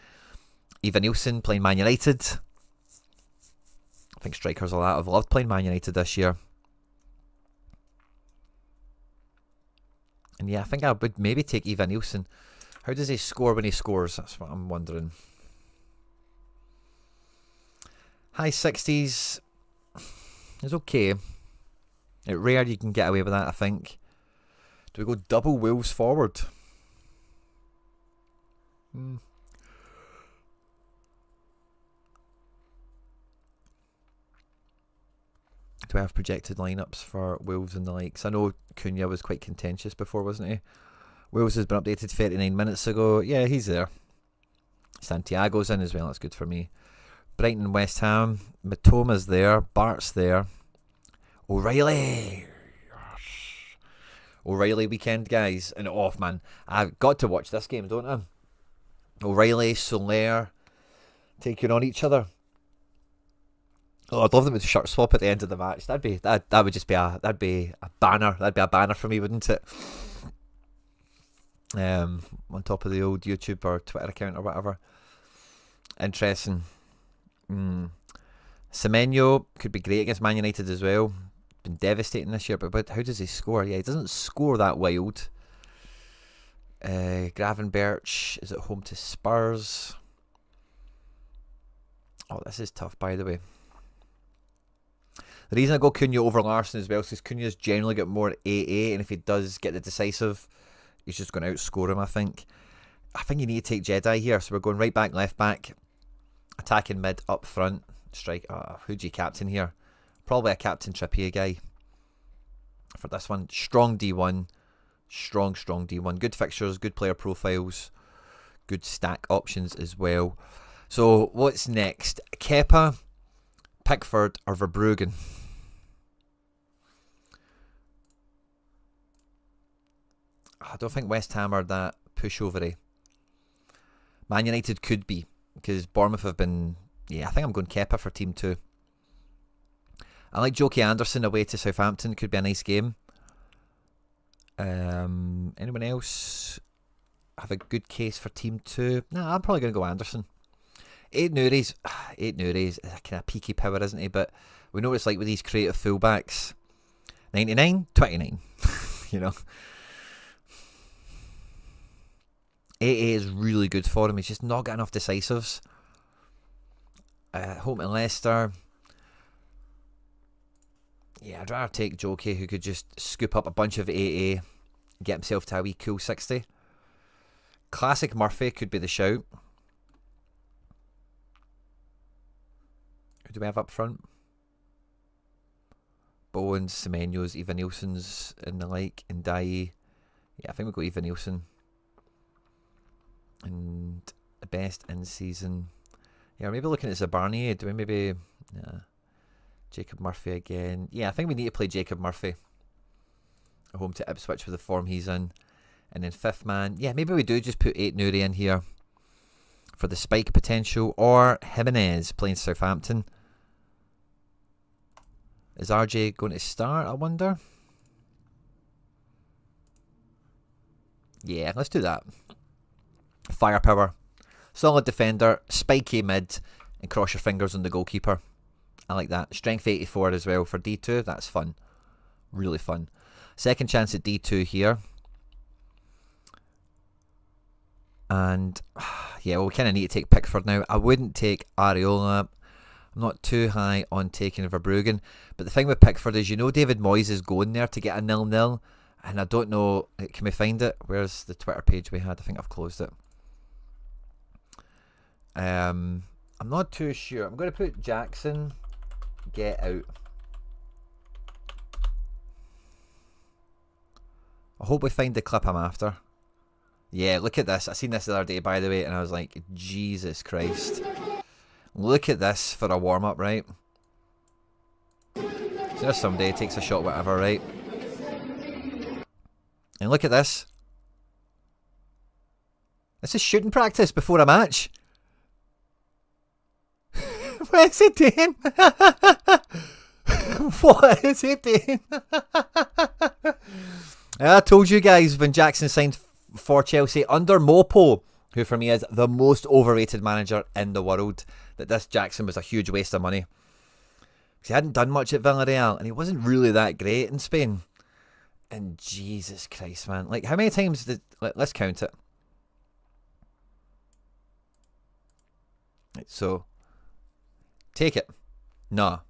Eva Nielsen playing Man United. I think strikers a lot have loved playing Man United this year. And yeah, I think I would maybe take Eva Nielsen. How does he score when he scores? That's what I'm wondering. High 60s is okay. It's rare you can get away with that, I think. Do we go double Wolves forward? Do I have projected lineups for Wolves and the likes? I know Cunha was quite contentious before, wasn't he? Wolves has been updated 39 minutes ago. Yeah, he's there. Santiago's in as well. That's good for me. Brighton and West Ham. Matoma's there. Bart's there. O'Reilly. O'Reilly weekend, guys. And off, man. I've got to watch this game, don't I? O'Reilly, Sorare taking on each other. Oh, I'd love them to shirt swap at the end of the match. That would just be a banner. That'd be a banner for me, wouldn't it? On top of the old YouTube or Twitter account or whatever. Interesting. Semenyo could be great against Man United as well. Been devastating this year, but how does he score? Yeah, he doesn't score that wild. Gravenberch is at home to Spurs. Oh, this is tough, by the way. The reason I go Cunha over Larson as well is because Cunha's generally got more AA, and if he does get the decisive, he's just going to outscore him, I think. I think you need to take Jedi here, so we're going right back, left back, attacking mid, up front, strike. Who'd you captain here? Probably a Captain Trippier guy for this one. Strong D1. Strong D1. Good fixtures, good player profiles, good stack options as well. So, what's next? Kepa, Pickford, or Verbruggen? I don't think West Ham are that pushovery. Man United could be, because Bournemouth have been... Yeah, I think I'm going Kepa for Team 2. I like Jokie Anderson away to Southampton. Could be a nice game. Anyone else have a good case for Team 2? Nah, I'm probably going to go Anderson. 8 Nouri's a kind of peaky power, isn't he? But we know what it's like with these creative fullbacks. 99, 29. You know. 8A is really good for him. He's just not got enough decisives. Home to Leicester. Yeah, I'd rather take Jokie, who could just scoop up a bunch of AA, get himself to a wee cool 60. Classic Murphy could be the shout. Who do we have up front? Bowens, Semenyos, Eva Nielsen's and the like, and Dye. Yeah, I think we'll go Eva Nielsen. And the best in season. Yeah, maybe looking at Zabarni. Do we maybe... Nah. Jacob Murphy again. Yeah, I think we need to play Jacob Murphy. Home to Ipswich with the form he's in. And then 5th man. Yeah, maybe we do just put 8 Nouri in here for the spike potential. Or Jimenez playing Southampton. Is RJ going to start, I wonder? Yeah, let's do that. Firepower. Solid defender. Spiky mid. And cross your fingers on the goalkeeper. I like that. Strength 84 as well for D2. That's fun. Really fun. Second chance at D2 here. And, yeah, well, we kind of need to take Pickford now. I wouldn't take Areola. I'm not too high on taking Verbruggen. But the thing with Pickford is, you know David Moyes is going there to get a 0-0. And I don't know, can we find it? Where's the Twitter page we had? I think I've closed it. I'm not too sure. I'm going to put Jackson... Get out. I hope we find the clip I'm after. Yeah, look at this. I seen this the other day, by the way, and I was like, Jesus Christ. Look at this for a warm-up, right? So there's somebody takes a shot, whatever, right? And look at this. This is shooting practice before a match. What is he doing? What is he doing? I told you guys when Jackson signed for Chelsea under Mopo, who for me is the most overrated manager in the world, that this Jackson was a huge waste of money. Because he hadn't done much at Villarreal and he wasn't really that great in Spain. And Jesus Christ, man. Like, how many times did... Let's count it. Right, so... Take it. Nah.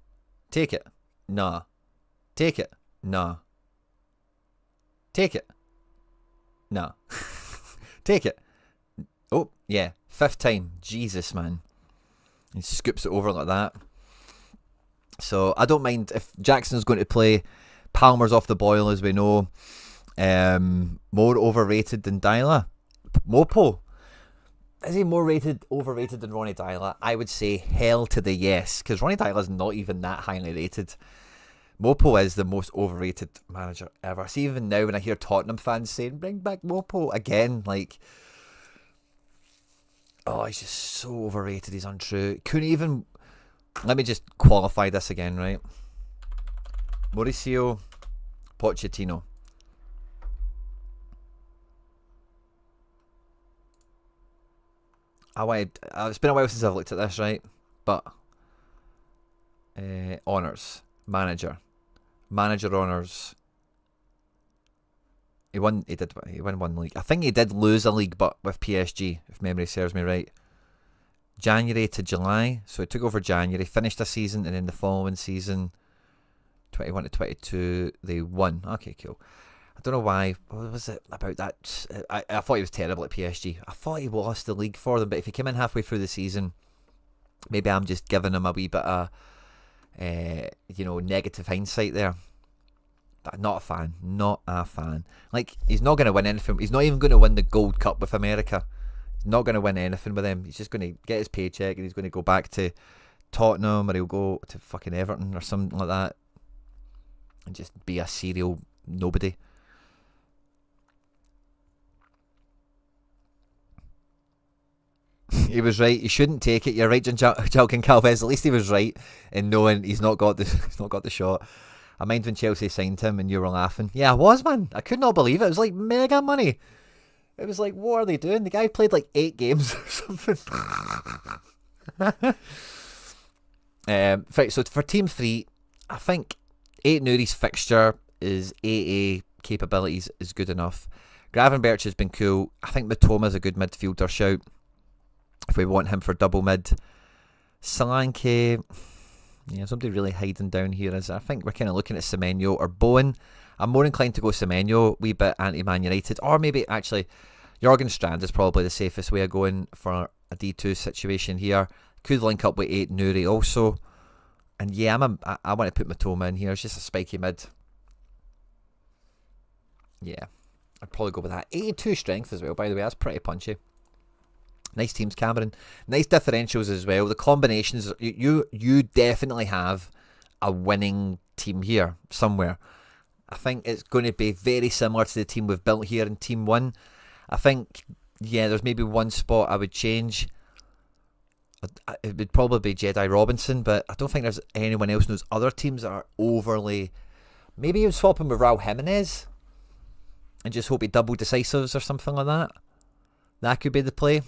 Take it. Nah. Take it. Nah. Take it. Nah. Take it. Oh, yeah. 5th time. Jesus, man. He scoops it over like that. So, I don't mind if Jackson's going to play. Palmer's off the boil, as we know. More overrated than Dyla. Mopo. Is he more overrated than Ronnie Dyler? I would say hell to the yes, because Ronnie Dyler's not even that highly rated. Mopo is the most overrated manager ever. See, even now when I hear Tottenham fans saying, bring back Mopo again, like, oh, he's just so overrated, he's untrue. Couldn't even, let me just qualify this again, right? Mauricio Pochettino. It's been a while since I've looked at this, right? But honours, manager honours. He won one league. I think he did lose a league, but with PSG, if memory serves me right. January to July, so he took over January, finished a season, and then the following season, 21 to 22, they won. Okay, cool. I don't know why. What was it about that? I thought he was terrible at PSG. I thought he lost the league for them, but if he came in halfway through the season, maybe I'm just giving him a wee bit of, negative hindsight there. But not a fan. Like, he's not going to win anything. He's not even going to win the Gold Cup with America. He's not going to win anything with them. He's just going to get his paycheck and he's going to go back to Tottenham, or he'll go to fucking Everton or something like that and just be a serial nobody. He was right. You shouldn't take it. You're right, Joaquin Calves. At least he was right in knowing he's not got the shot. I mind when Chelsea signed him and you were laughing. Yeah, I was, man. I could not believe it. It was like mega money. It was like, what are they doing? The guy played like 8 games or something. Right, so for Team 3, I think Ait Nouri's fixture is AA capabilities is good enough. Gravenberch has been cool. I think Mitoma's a good midfielder shout if we want him for double mid. Solanke, yeah, somebody really hiding down here. I think we're kind of looking at Semenyo or Bowen. I'm more inclined to go Semenyo, wee bit anti-Man United. Or maybe, actually, Jurgen Strand is probably the safest way of going for a D2 situation here. Could link up with Ait Nouri also. And yeah, I want to put Mitoma in here. It's just a spiky mid. Yeah, I'd probably go with that. 82 strength as well, by the way. That's pretty punchy. Nice teams, Cameron. Nice differentials as well. The combinations, you definitely have a winning team here somewhere. I think it's going to be very similar to the team we've built here in Team 1. I think, yeah, there's maybe one spot I would change. It would probably be Jedi Robinson, but I don't think there's anyone else in those other teams that are overly... Maybe you'd swap him with Raul Jimenez and just hope he double decisives or something like that. That could be the play.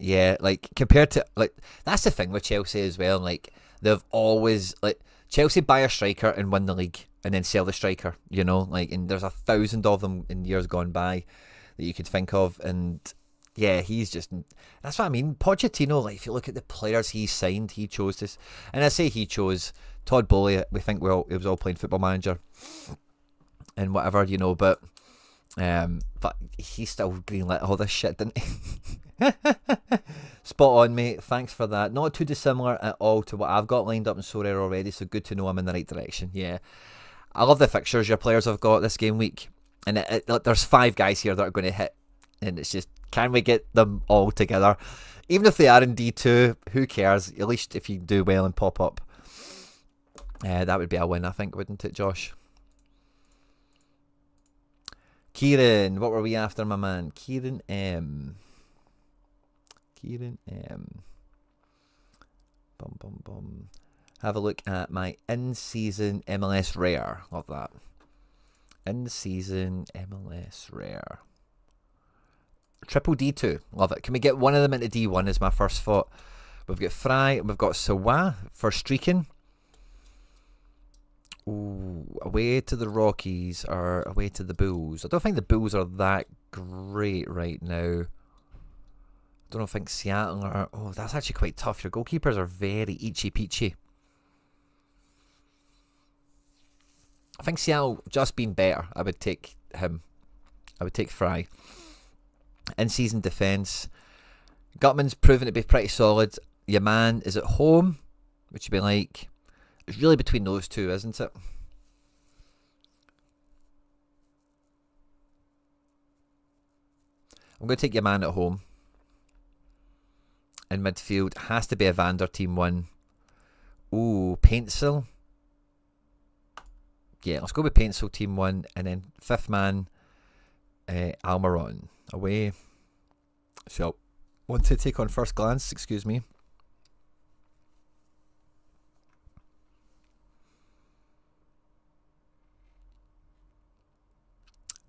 Yeah, like, compared to, like, that's the thing with Chelsea as well. Like, they've always, like, Chelsea buy a striker and win the league and then sell the striker, you know, like, and there's 1,000 of them in years gone by that you could think of. And yeah, he's just, that's what I mean. Pochettino, like, if you look at the players he signed, he chose this, and I say he chose Todd Bowley. We think, well, he was all playing Football Manager and whatever, you know, but he still greenlit all this shit, didn't he? Spot on, mate. Thanks for that. Not too dissimilar at all to what I've got lined up in Sorare already, so good to know I'm in the right direction. Yeah, I love the fixtures your players have got this game week, and there's 5 guys here that are going to hit, and it's just, can we get them all together? Even if they are in D2, who cares? At least if you do well and pop up, that would be a win, I think, wouldn't it, Josh? Kieran, what were we after, my man? Kieran M. Have a look at my in-season MLS rare. Love that. In-season MLS rare. Triple D2. Love it. Can we get one of them into D1 is my first thought. We've got Fry and we've got Sawa for streaking. Ooh, away to the Rockies or away to the Bulls. I don't think the Bulls are that great right now. Don't think Seattle are... Oh, that's actually quite tough. Your goalkeepers are very itchy-peachy. I think Seattle just been better. I would take him. I would take Fry. In-season defence. Gutman's proven to be pretty solid. Your man is at home, which would be like... It's really between those two, isn't it? I'm going to take your man at home. In midfield, has to be a Vander, team 1. Ooh, Paintsel. Yeah, let's go with Paintsel, team 1. And then 5th man, Almiron. Away. So, want to take on first glance, excuse me.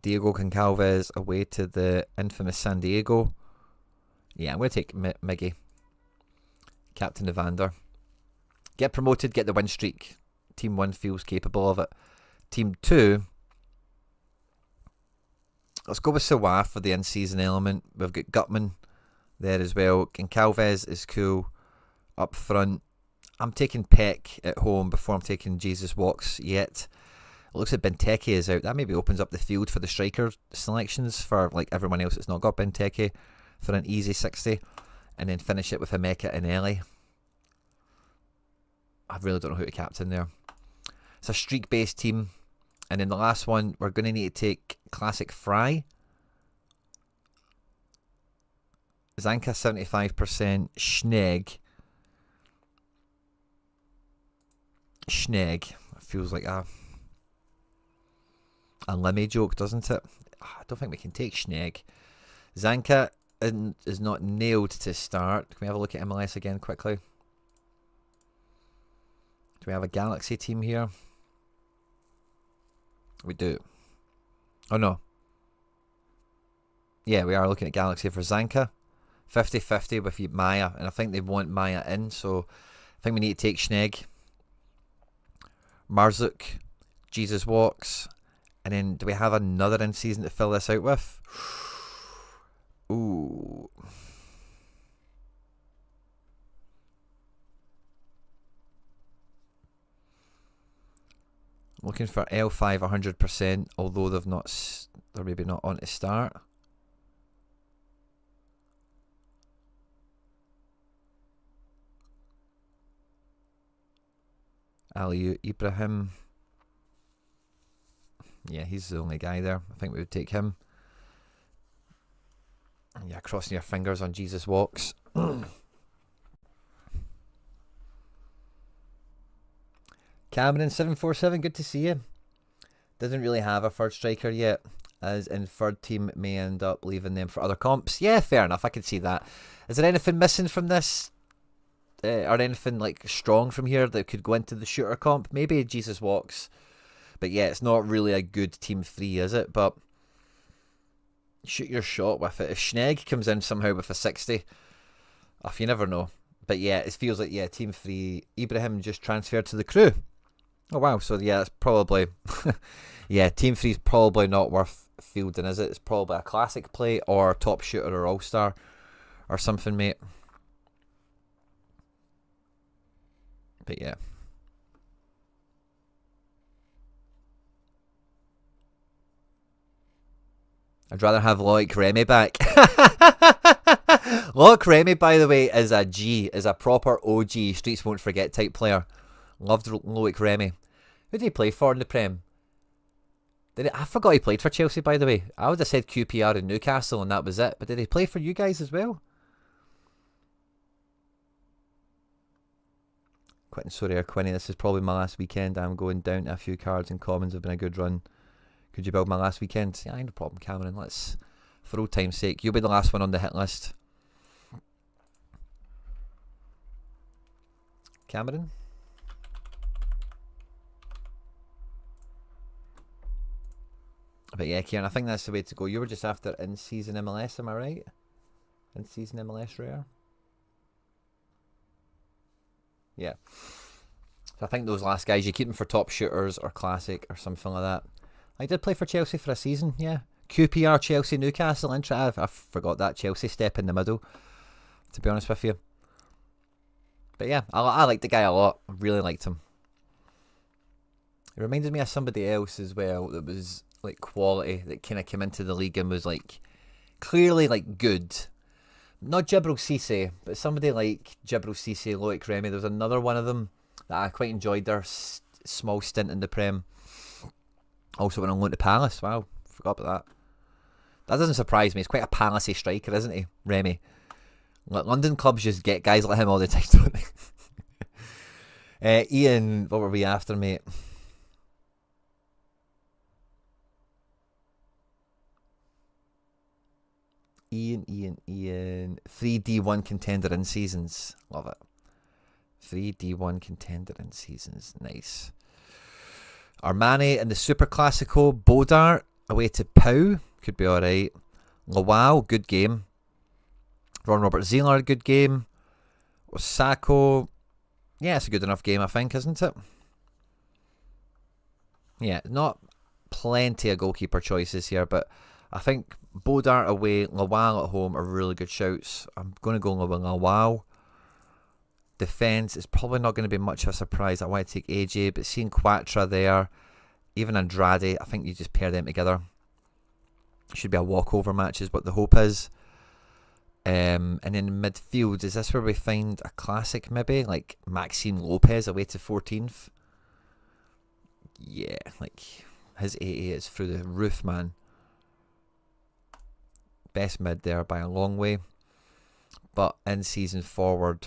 Diego Goncalves away to the infamous San Diego. Yeah, I'm going to take Miggy. Captain Evander. Get promoted, get the win streak. Team 1 feels capable of it. Team 2, let's go with Sawa for the in-season element. We've got Gutman there as well. Goncalves is cool. Up front, I'm taking Peck at home before I'm taking Jesus Walks yet. It looks like Benteke is out. That maybe opens up the field for the striker selections for like everyone else that's not got Benteke for an easy 60. And then finish it with Emeka and Ellie. I really don't know who to captain there. It's a streak-based team. And then the last one, we're going to need to take Classic Fry. Zanka 75%. Schnegg. Feels like a Lemmy joke, doesn't it? I don't think we can take Schnegg. Zanka is not nailed to start. Can we have a look at MLS again quickly? Do we have a Galaxy team here? We do. Oh no. Yeah, we are looking at Galaxy for Zanka. 50-50 with Maya. And I think they want Maya in. So I think we need to take Schnegg. Marzuk. Jesus Walks. And then do we have another in-season to fill this out with? Ooh. I'm looking for L5 100%, although they're maybe not on to start. Aliou Ibrahim. Yeah, he's the only guy there. I think we would take him. Yeah, crossing your fingers on Jesus Walks. Cameron747, good to see you. Doesn't really have a third striker yet, as in third team may end up leaving them for other comps. Yeah, fair enough, I can see that. Is there anything missing from this? Or anything like strong from here that could go into the shooter comp? Maybe Jesus Walks. But yeah, it's not really a good team 3, is it? But shoot your shot with it. If Schnegg comes in somehow with a 60, you never know. But yeah, it feels like, yeah, team 3, Ibrahim just transferred to the Crew. Oh wow, so yeah, it's probably, yeah, team 3 is probably not worth fielding, is it? It's probably a classic play or top shooter or all-star or something, mate. But yeah. I'd rather have Loic Remy back. Loic Remy, by the way, is a proper OG Streets Won't Forget type player. Loved Loic Remy. Who did he play for in the Prem? I forgot he played for Chelsea, by the way. I would have said QPR and Newcastle and that was it. But did he play for you guys as well? Quitting Sorare Quinny, this is probably my last weekend. I'm going down to a few cards and commons. Have been a good run. Could you build my last weekend? Yeah, no problem, Cameron. Let's, for old time's sake, you'll be the last one on the hit list. Cameron? But yeah, Kieran, I think that's the way to go. You were just after in-season MLS, am I right? In-season MLS rare? Yeah. So I think those last guys, you keep them for top shooters or classic or something like that. I did play for Chelsea for a season, yeah. QPR, Chelsea, Newcastle, I forgot that Chelsea step in the middle, to be honest with you. But yeah, I liked the guy a lot. I really liked him. It reminded me of somebody else as well that was like quality, that kind of came into the league and was like clearly like good. Not Djibril Cissé, but somebody like Djibril Cissé, Loic Remy. There was another one of them that I quite enjoyed their small stint in the Prem. Also went on loan to Palace. Wow, forgot about that. That doesn't surprise me. He's quite a palacy striker, isn't he, Remy? London clubs just get guys like him all the time, don't they? Ian, what were we after, mate? Ian. 3D1 contender in seasons. Love it. 3D1 contender in seasons. Nice. Armani in the Super Classico. Bodart away to Pau. Could be alright. Lawal, good game. Ron Robert Zieler, good game. Osako. Yeah, it's a good enough game, I think, isn't it? Yeah, not plenty of goalkeeper choices here, but I think Bodart away, Lawal at home are really good shouts. I'm going to go with Lawal. Defence is probably not going to be much of a surprise. I want to take AJ, but seeing Quatra there, even Andrade, I think you just pair them together. Should be a walkover match is what the hope is. And in midfield, is this where we find a classic maybe? Like Maxime Lopez away to 14th? Yeah, like his AA is through the roof, man. Best mid there by a long way. But in season forward,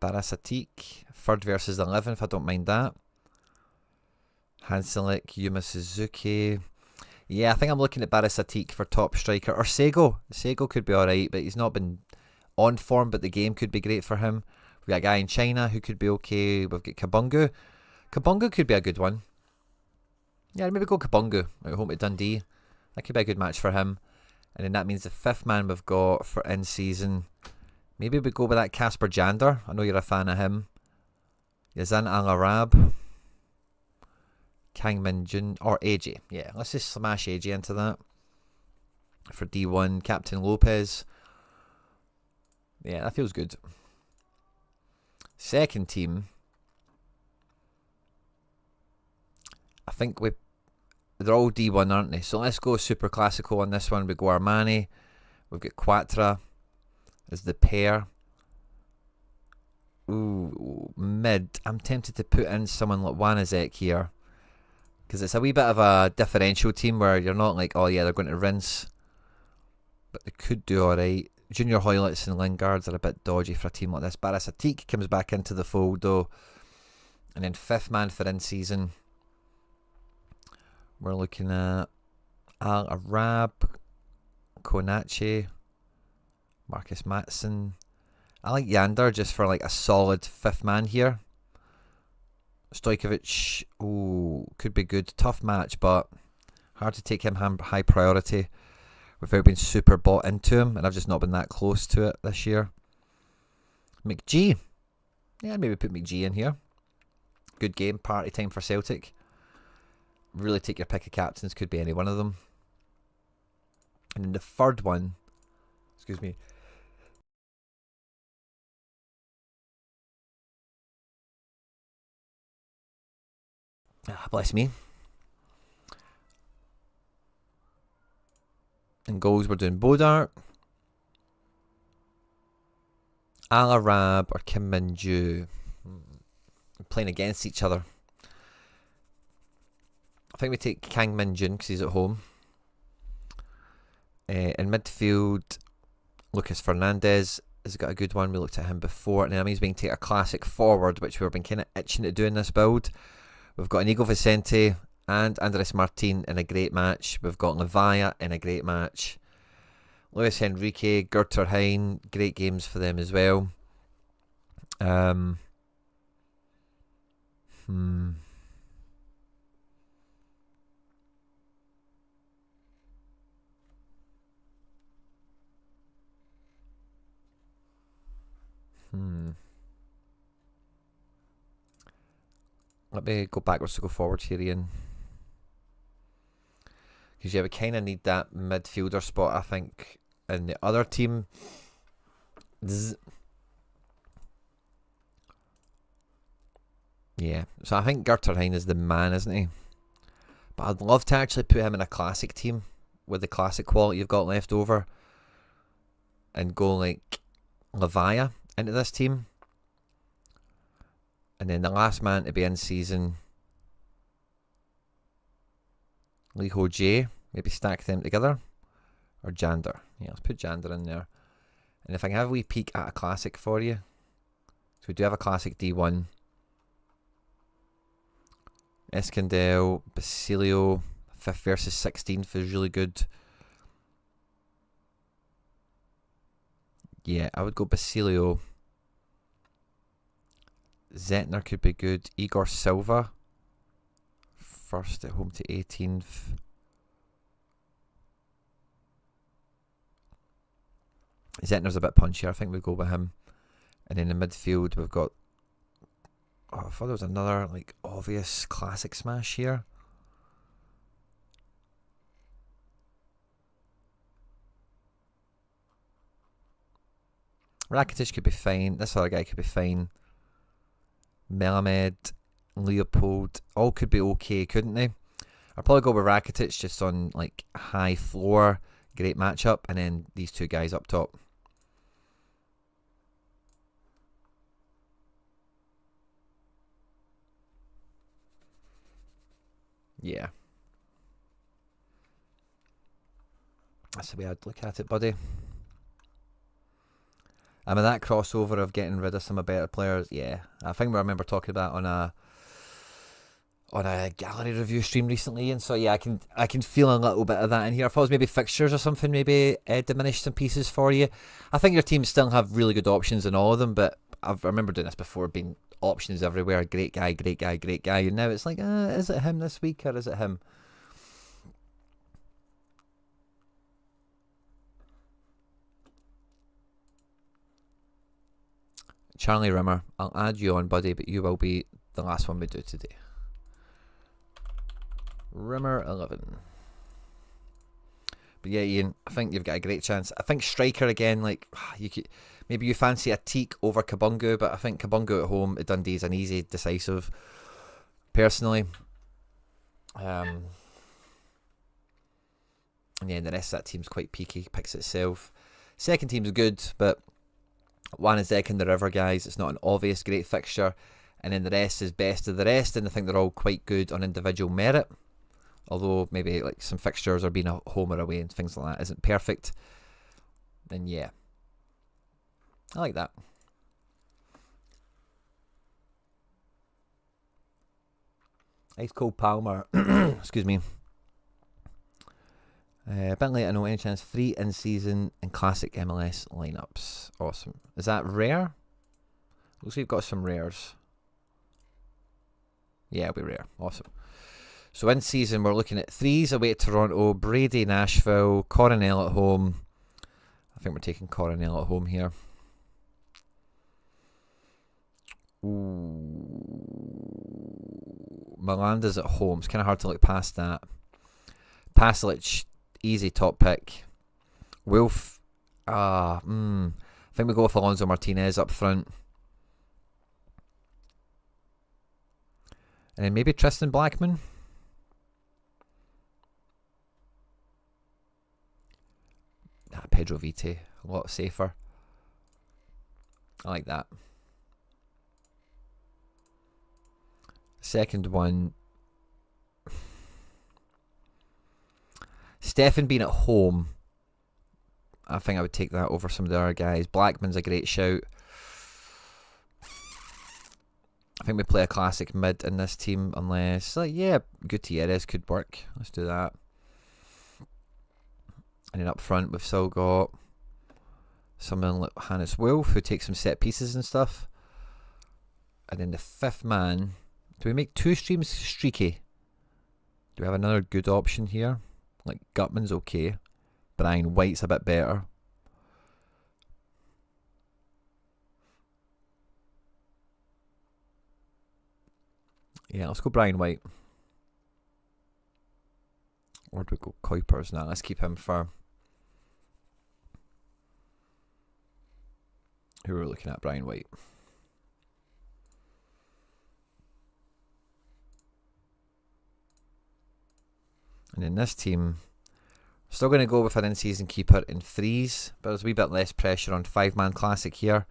Barasatik, 3rd versus 11th, I don't mind that. Hanselik, Yuma Suzuki. Yeah, I think I'm looking at Barasatik for top striker. Or Sego. Sego could be alright, but he's not been on form, but the game could be great for him. We've got a guy in China who could be okay. We've got Kabungu. Kabungu could be a good one. Yeah, maybe go Kabungu at home to Dundee. That could be a good match for him. And then that means the 5th man we've got for in-season. Maybe we go with that Casper Jander. I know you're a fan of him. Yazan Al Arab. Kang Min Jun. Or AJ. Yeah, let's just smash AJ into that. For D1. Captain Lopez. Yeah, that feels good. Second team. I think they're all D1, aren't they? So let's go Super Classico on this one. We go Armani. We've got Quatra as the pair. Ooh, mid. I'm tempted to put in someone like Wanazek here. Because it's a wee bit of a differential team where you're not like, oh yeah, they're going to rinse. But they could do alright. Junior Hoylets and Lingards are a bit dodgy for a team like this. Barasatik comes back into the fold though. And then 5th man for in-season. We're looking at Al Arab, Konache, Marcus Matson. I like Yander just for like a solid 5th man here. Stojkovic, ooh, could be good. Tough match, but hard to take him high priority without being super bought into him, and I've just not been that close to it this year. McGee. Yeah, maybe put McGee in here. Good game, party time for Celtic. Really take your pick of captains, could be any one of them. And then the 3rd one, excuse me. Bless me. In goals, we're doing Bodart, Al Arab, or Kim Min Joo. Playing against each other. I think we take Kang Min Jun because he's at home. In midfield, Lucas Fernandez has got a good one. We looked at him before. And that means we can take a classic forward, which we've been kind of itching to do in this build. We've got Inigo Vicente and Andres Martin in a great match. We've got Levaya in a great match. Luis Henrique, Gurter Hein, great games for them as well. Let me go backwards to go forward here, Ian. Because yeah, we kind of need that midfielder spot, I think, in the other team. Yeah, so I think Gurterheim is the man, isn't he? But I'd love to actually put him in a classic team with the classic quality you've got left over and go like Levaya into this team. And then the last man to be in season. Lee Ho Jae. Maybe stack them together. Or Jander. Yeah, let's put Jander in there. And if I can have a wee peek at a classic for you. So we do have a classic D1. Escandel, Basilio, 5th versus 16th is really good. Yeah, I would go Basilio. Zetner could be good. Igor Silva. First at home to 18th. Zetner's a bit punchier. I think we go with him. And in the midfield, we've got... Oh, I thought there was another like obvious classic smash here. Rakitic could be fine. This other guy could be fine. Melamed, Leopold, all could be okay, couldn't they? I'll probably go with Rakitic just on like high floor, great matchup, and then these two guys up top. Yeah. That's the way I'd look at it, buddy. And with that crossover of getting rid of some of better players, yeah. I think I remember talking about on a gallery review stream recently, and so yeah, I can feel a little bit of that in here. I thought it was maybe fixtures or something, maybe diminished some pieces for you. I think your teams still have really good options in all of them, but I remember doing this before, being options everywhere. Great guy, great guy, great guy. And now it's like, is it him this week or is it him? Charlie Rimmer, I'll add you on, buddy, but you will be the last one we do today. Rimmer 11. But yeah, Ian, I think you've got a great chance. I think striker again, like you could maybe you fancy a Teak over Kabungu, but I think Kabungu at home at Dundee is an easy, decisive. Personally, and yeah, the rest of that team's quite peaky. Picks itself. Second team's good, but Wan and Zek and the River guys, it's not an obvious great fixture, and then the rest is best of the rest, and I think they're all quite good on individual merit. Although maybe like some fixtures are being a home or away and things like that isn't perfect. Then yeah, I like that. Ice Cold Palmer, excuse me. A bit late, I know. Any chance free in season and classic MLS lineups? Awesome. Is that rare? Looks like you've got some rares. Yeah, it'll be rare. Awesome. So in season, we're looking at 3s away at Toronto, Brady, Nashville, Coronel at home. I think we're taking Coronel at home here. Ooh. Miranda's at home. It's kind of hard to look past that. Pasalic, easy top pick. Wolf, I think we go with Alonso Martinez up front. And then maybe Tristan Blackman. Pedro Vite, a lot safer. I like that. Second one, Stefan being at home, I think I would take that over some of the other guys. Blackman's a great shout. I think we play a classic mid in this team, unless, yeah, Gutierrez could work. Let's do that. And then up front, we've still got someone like Hannes Wolf, who takes some set pieces and stuff. And then the fifth man, do we make 2 streams streaky? Do we have another good option here? Like Gutman's okay. Brian White's a bit better. Yeah, let's go Brian White. Or do we go Kuipers now? Let's keep him for who we're looking at, Brian White. And in this team, still going to go with an in-season keeper in 3s, but there's a wee bit less pressure on 5-man classic here.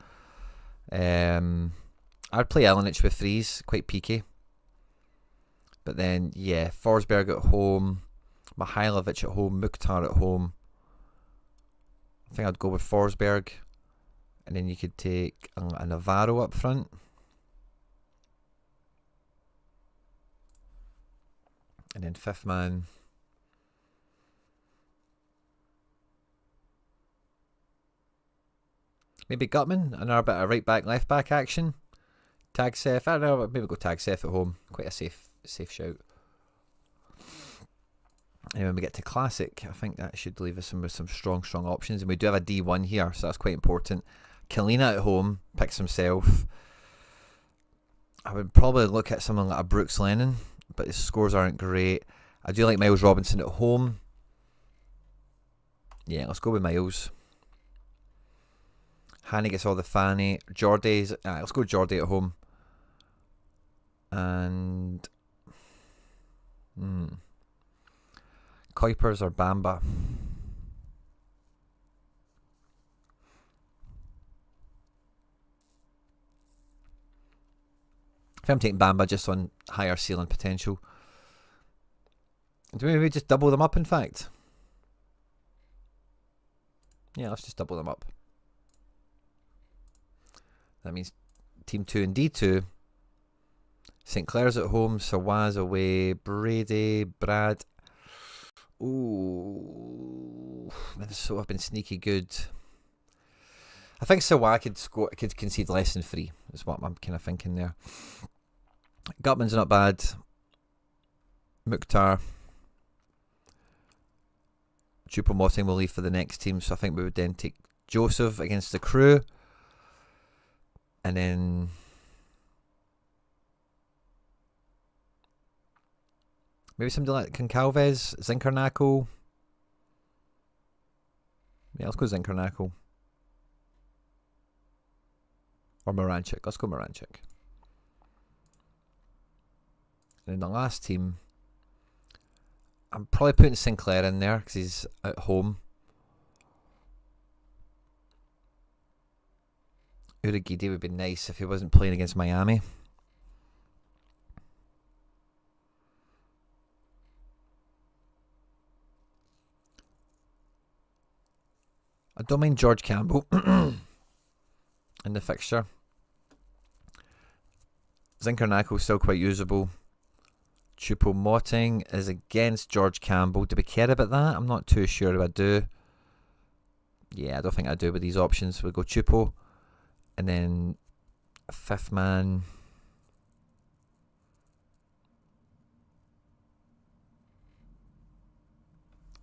I'd play Elenich with 3s, quite peaky. But then, yeah, Forsberg at home. Mihailovic at home, Mukhtar at home. I think I'd go with Forsberg. And then you could take a Navarro up front. And then fifth man. Maybe Gutman, another bit of right back, left back action. Tag Seth, I don't know, maybe go Tag Seth at home. Quite a safe shout. And when we get to Classic, I think that should leave us with some strong options. And we do have a D1 here, so that's quite important. Kalina at home, picks himself. I would probably look at someone like a Brooks Lennon, but his scores aren't great. I do like Miles Robinson at home. Yeah, let's go with Miles. Hanny gets all the fanny. Jordy's, let's go Jordy at home. And Kuipers or Bamba. If I'm taking Bamba just on higher ceiling potential. Do we maybe just double them up, in fact? Yeah, let's just double them up. That means Team 2 and D2. St. Clair's at home, Sawaz away, Brady, Brad. Ooh, Minnesota have been sneaky good. I think Sawa could concede less than 3, is what I'm kind of thinking there. Gutman's not bad. Mukhtar. Choupo-Moting will leave for the next team, so I think we would then take Joseph against the Crew. And then maybe somebody like Concalves, Zinkarnakel. Yeah, let's go Zinkarnakel. Or Moranchik. Let's go Moranchik. And then the last team, I'm probably putting Sinclair in there because he's at home. Urugide would be nice if he wasn't playing against Miami. I don't mind George Campbell in the fixture. Zinkarnakel's still quite usable. Choupo-Moting is against George Campbell. Do we care about that? I'm not too sure if I do. Yeah, I don't think I do with these options. We'll go Choupo. And then a fifth man.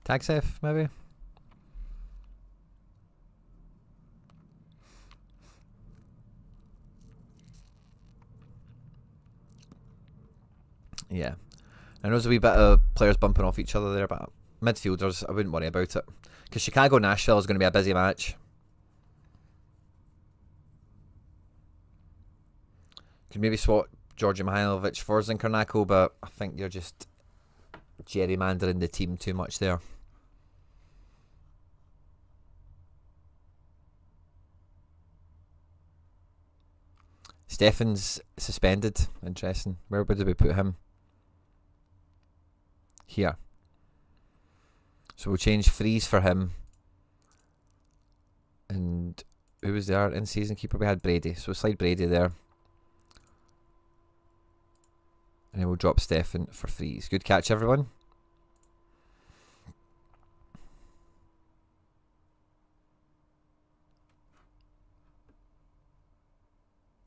Tagsef, maybe? Yeah. I know there's a wee bit of players bumping off each other there, but midfielders, I wouldn't worry about it. Because Chicago-Nashville is going to be a busy match. Could maybe swap Georgi Mihailovic for Zinkarnakel, but I think you're just gerrymandering the team too much there. Stefan's suspended. Interesting. Where would we put him? Here. So we'll change Freeze for him. And who was there in season keeper? We had Brady. So we'll slide Brady there. And then we'll drop Stefan for Freeze. Good catch, everyone.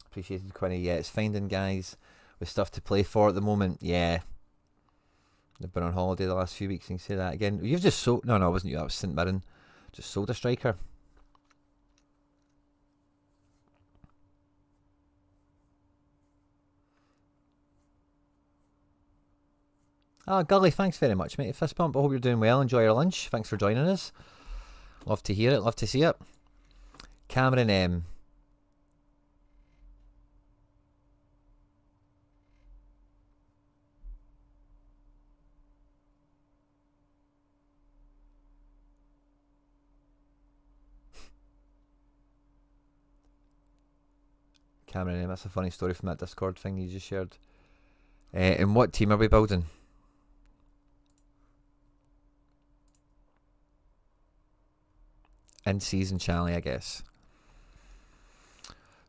Appreciated, Quinny. Yeah, it's finding guys with stuff to play for at the moment. Yeah. They've been on holiday the last few weeks. You can say that again. You've just sold... No, it wasn't you. That was St Mirren. Just sold a striker. Oh, Gully, thanks very much, mate. Fist bump. I hope you're doing well. Enjoy your lunch. Thanks for joining us. Love to hear it. Love to see it. Cameron M. Cameron M. That's a funny story from that Discord thing you just shared. And what team are we building? in-season Charlie, I guess.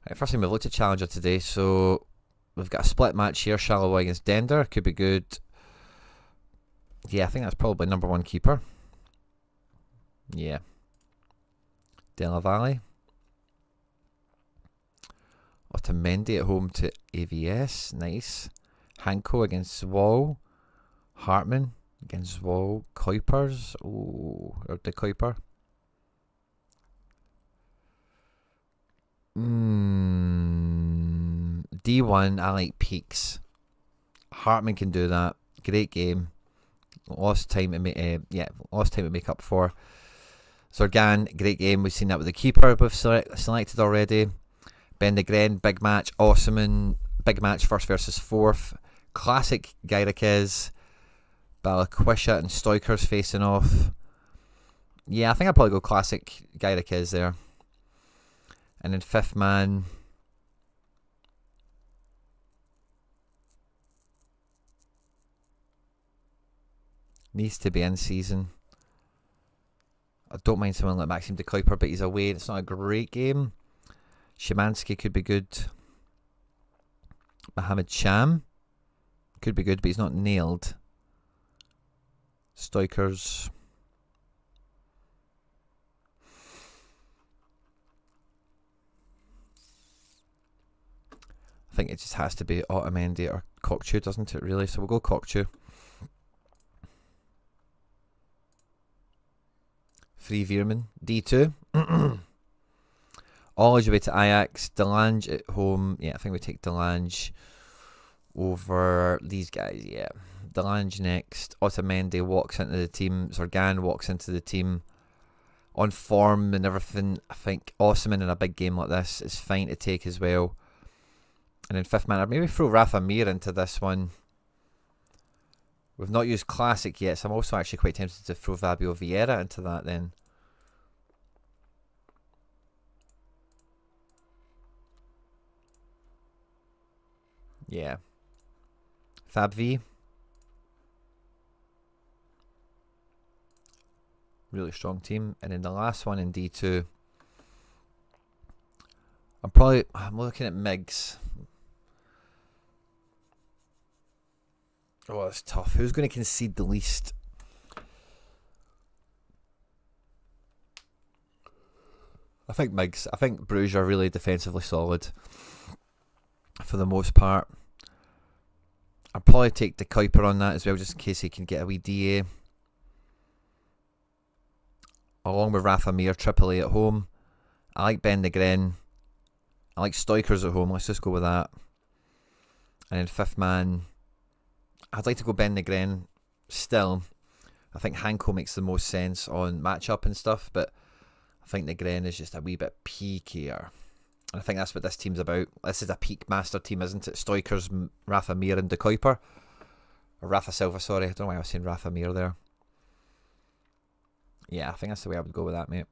Right, first time we've looked at Challenger today, so we've got a split match here. Charleroi against Dender, could be good. Yeah, I think that's probably number one keeper. Yeah. Della Valle. Otamendi at home to AVS. Nice. Hanko against Wall. Hartman against Wall. Kuipers. Oh, or De Kuiper. D1, I like peaks. Hartman can do that. Great game. Lost time to make up for. Zorgan, great game. We've seen that with the keeper we've selected already. Ben de Gren, big match. Osman, big match, first versus fourth. Classic Gairakes. Balakwisha and Stoikers facing off. Yeah, I think I'd probably go classic Gairakes there. And then fifth man. Needs to be in season. I don't mind someone like Maxime de Kuiper, but he's away. It's not a great game. Szymanski could be good. Mohamed Sham could be good, but he's not nailed. Stoikers. I think it just has to be Otamendi or Cockchew, doesn't it, really? So we'll go Cockchew. Free Veerman. D2. All the way to Ajax. Delange at home. Yeah, I think we take Delange over these guys. Yeah. Delange next. Otamendi walks into the team. Zorgan walks into the team. On form and everything. I think Osman in a big game like this is fine to take as well. And then fifth man, I'd maybe throw Rafa Mir into this one. We've not used classic yet, so I'm also actually quite tempted to throw Fabio Vieira into that then. Yeah. Fab V. Really strong team. And then the last one in D2. I'm looking at Migs. Oh, that's tough. Who's going to concede the least? I think Migs. I think Bruges are really defensively solid for the most part. I'll probably take De Kuiper on that as well, just in case he can get a wee DA. Along with Rafa Mir, AAA at home. I like Ben de Gren. I like Stoikers at home. Let's just go with that. And then fifth man, I'd like to go Ben de Gren still. I think Hanko makes the most sense on matchup and stuff, but I think de Gren is just a wee bit peakier. And I think that's what this team's about. This is a peak master team, isn't it? Stoikers, Rafa Mir and De Kuiper. Or Rafa Silva, sorry. I don't know why I was saying Rafa Mir there. Yeah, I think that's the way I would go with that, mate.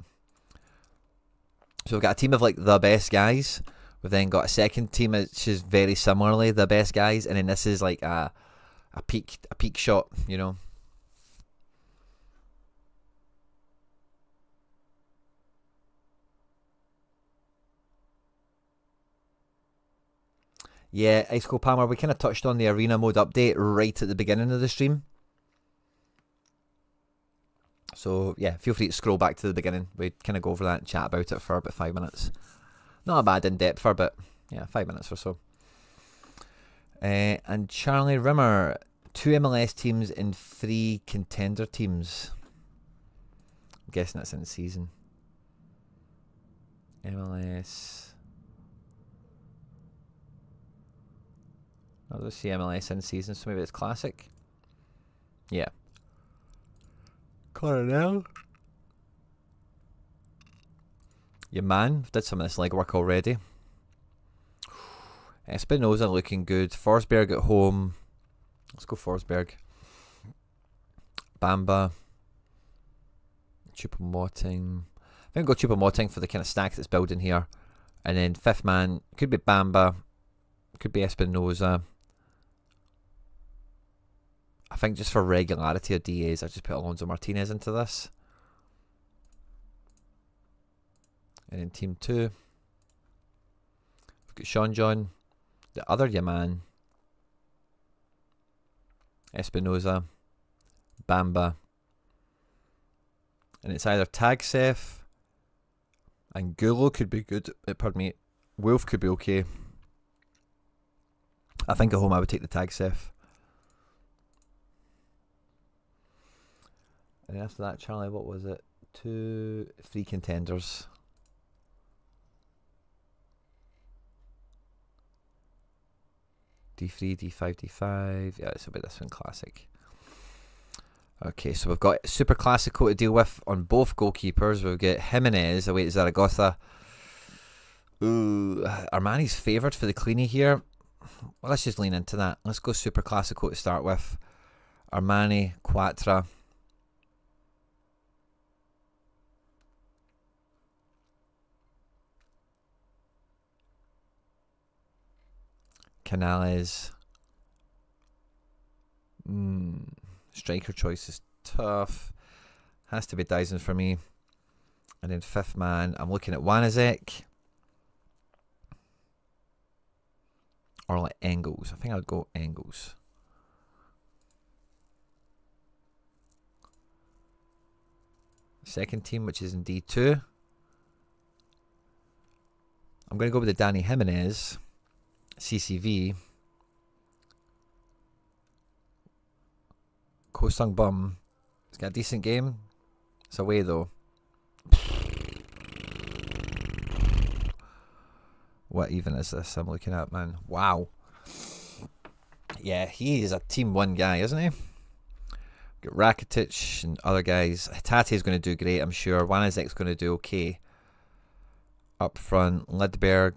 So we've got a team of like the best guys. We've then got a second team which is very similarly the best guys, and then this is like a peak shot, you know. Yeah, Ice Cold Palmer, we kind of touched on the arena mode update right at the beginning of the stream. So yeah, feel free to scroll back to the beginning. We kind of go over that and chat about it for about 5 minutes. Not a bad in-depth for, but yeah, 5 minutes or so. And Charlie Rimmer, 2 MLS teams and 3 contender teams. I'm guessing that's in the season. MLS. I'll just see MLS in season, so maybe it's classic. Yeah. Coronel. Your man did some of this legwork already. Espinoza looking good. Forsberg at home. Let's go Forsberg. Bamba. Choupo-Moting. I think I'll go Choupo-Moting for the kind of stack that's building here. And then fifth man could be Bamba. Could be Espinoza. I think just for regularity of DAs, I just put Alonso Martinez into this. And in team 2, we've got Sean John, the other Yaman, Espinoza, Bamba, and it's either Tagsef and Gulo could be good. Pardon me, Wolf could be okay. I think at home I would take the Tagsef. And after that, Charlie, what was it? 2, 3 contenders. D3, D5, D5. Yeah, it's about this one, classic. Okay, so we've got Super Classico to deal with on both goalkeepers. We've got Jimenez away to Zaragoza. Ooh, Armani's favoured for the cleanie here. Well, let's just lean into that. Let's go Super Classico to start with. Armani, Quattro. Canales. Striker choice is tough. Has to be Dyson for me. And then fifth man, I'm looking at Wanizek. Or like Engels. I think I would go Engels. Second team, which is in D2. I'm going to go with the Danny Jimenez. CCV. Kosung Bum. He's got a decent game. It's away though. What even is this I'm looking at, man? Wow. Yeah, he is a team 1 guy, isn't he? Got Rakitic and other guys. Tate's going to do great, I'm sure. Wanizek's going to do okay. Up front, Lidberg.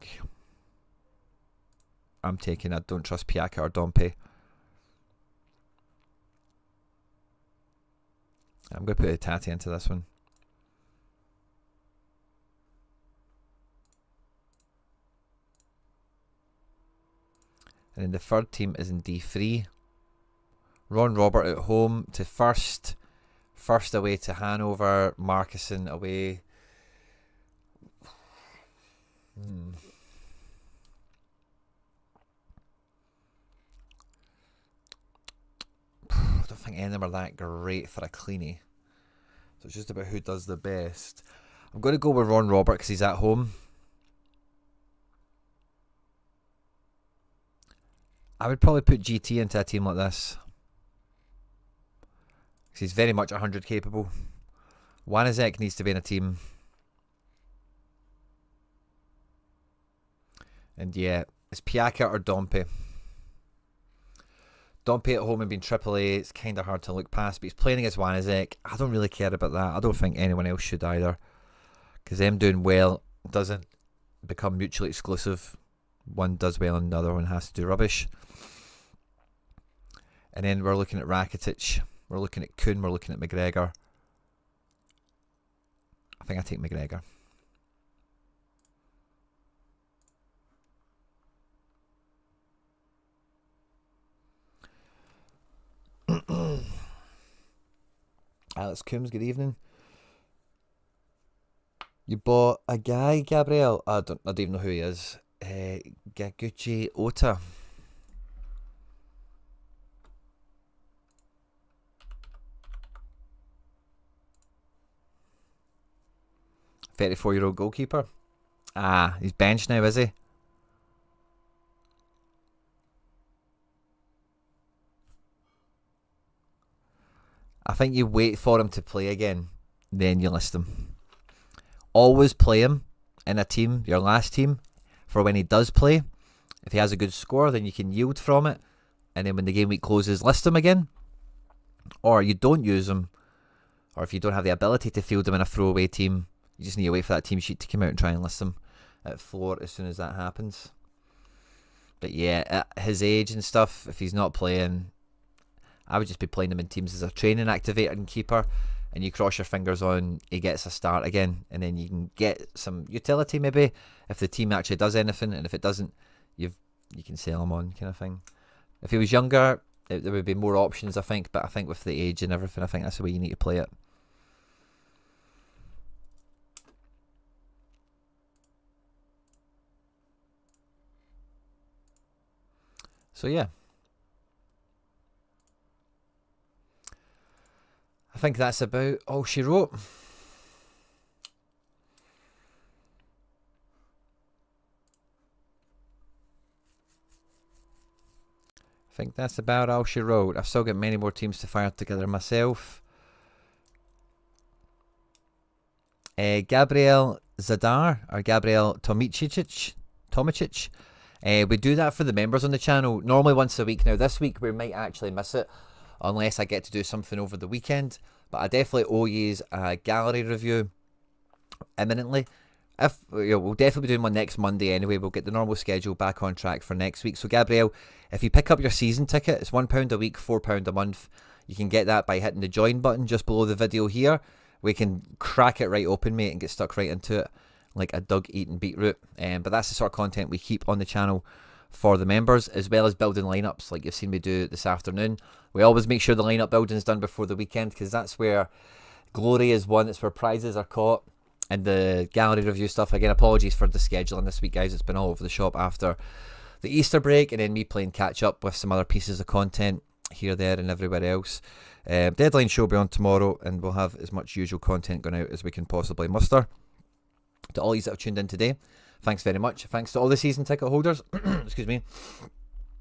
I'm taking I don't trust Piaka or Dompe. I'm going to put Tate into this one. And then the third team is in D3. Ron Robert at home to first. First away to Hanover. Marcusson away. I don't think any of them are that great for a cleanie. So it's just about who does the best. I'm going to go with Ron Robert because he's at home. I would probably put GT into a team like this. Because he's very much 100 capable. Wanizek needs to be in a team. And yeah, it's Piaka or Dompe. Dompe at home and being AAA, it's kind of hard to look past, but he's playing against Wanizek. I don't really care about that. I don't think anyone else should either. Because them doing well doesn't become mutually exclusive. One does well and the other one has to do rubbish. And then we're looking at Rakitic. We're looking at Kuhn. We're looking at McGregor. I think I take McGregor. Alex Coombs, good evening. You bought a guy, Gabriel. I don't even know who he is. Gaguchi Ota. $34-year-old goalkeeper. Ah, he's benched now, is he? I think you wait for him to play again, then you list him. Always play him in a team, your last team, for when he does play. If he has a good score, then you can yield from it. And then when the game week closes, list him again. Or you don't use him. Or if you don't have the ability to field him in a throwaway team, you just need to wait for that team sheet to come out and try and list him at floor as soon as that happens. But yeah, at his age and stuff, if he's not playing, I would just be playing him in teams as a training activator and keeper, and you cross your fingers on he gets a start again, and then you can get some utility maybe if the team actually does anything, and if it doesn't, you can sell him on kind of thing. If he was younger, there would be more options, I think, but I think with the age and everything, I think that's the way you need to play it. So yeah, I think that's about all she wrote. I think that's about all she wrote. I've still got many more teams to fire together myself. Gabriel Zadar or Gabriel Tomicic. We do that for the members on the channel normally once a week. Now this week we might actually miss it unless I get to do something over the weekend, but I definitely owe you a gallery review imminently. If we'll definitely be doing one next Monday anyway. We'll get the normal schedule back on track for next week. So Gabriel, if you pick up your season ticket, it's £1 a week, £4 a month. You can get that by hitting the join button just below the video here. We can crack it right open, mate, and get stuck right into it like a dog eating beetroot. But that's the sort of content we keep on the channel for the members, as well as building lineups like you've seen me do this afternoon. We always make sure the lineup building is done before the weekend, because that's where glory is won. It's where prizes are caught. And the gallery review stuff, again, apologies for the scheduling this week, guys. It's been all over the shop after the Easter break, and then me playing catch up with some other pieces of content here, there, and everywhere else. Deadline show will be on tomorrow, and we'll have as much usual content going out as we can possibly muster. To all these that have tuned in today, thanks very much. Thanks to all the season ticket holders, excuse me,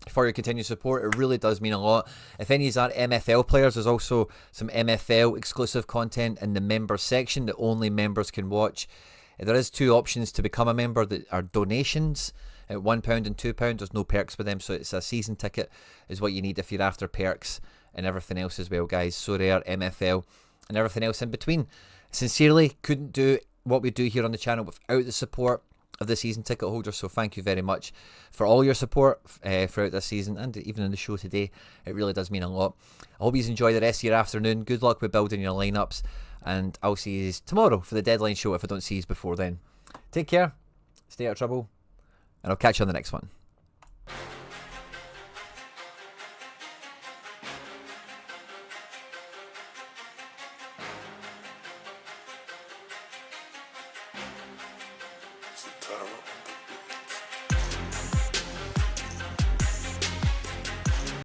for your continued support. It really does mean a lot. If any of you are MFL players, there's also some MFL exclusive content in the members section that only members can watch. There is two options to become a member that are donations at £1 and £2. There's no perks with them, so it's a season ticket is what you need if you're after perks and everything else as well, guys. Sorare, MFL, and everything else in between. Sincerely, couldn't do what we do here on the channel without the support of the season ticket holders, so thank you very much for all your support throughout this season and even in the show today. It really does mean a lot. I hope you enjoy the rest of your afternoon. Good luck with building your lineups, and I'll see you tomorrow for the deadline show if I don't see you before then. Take care, stay out of trouble, and I'll catch you on the next one.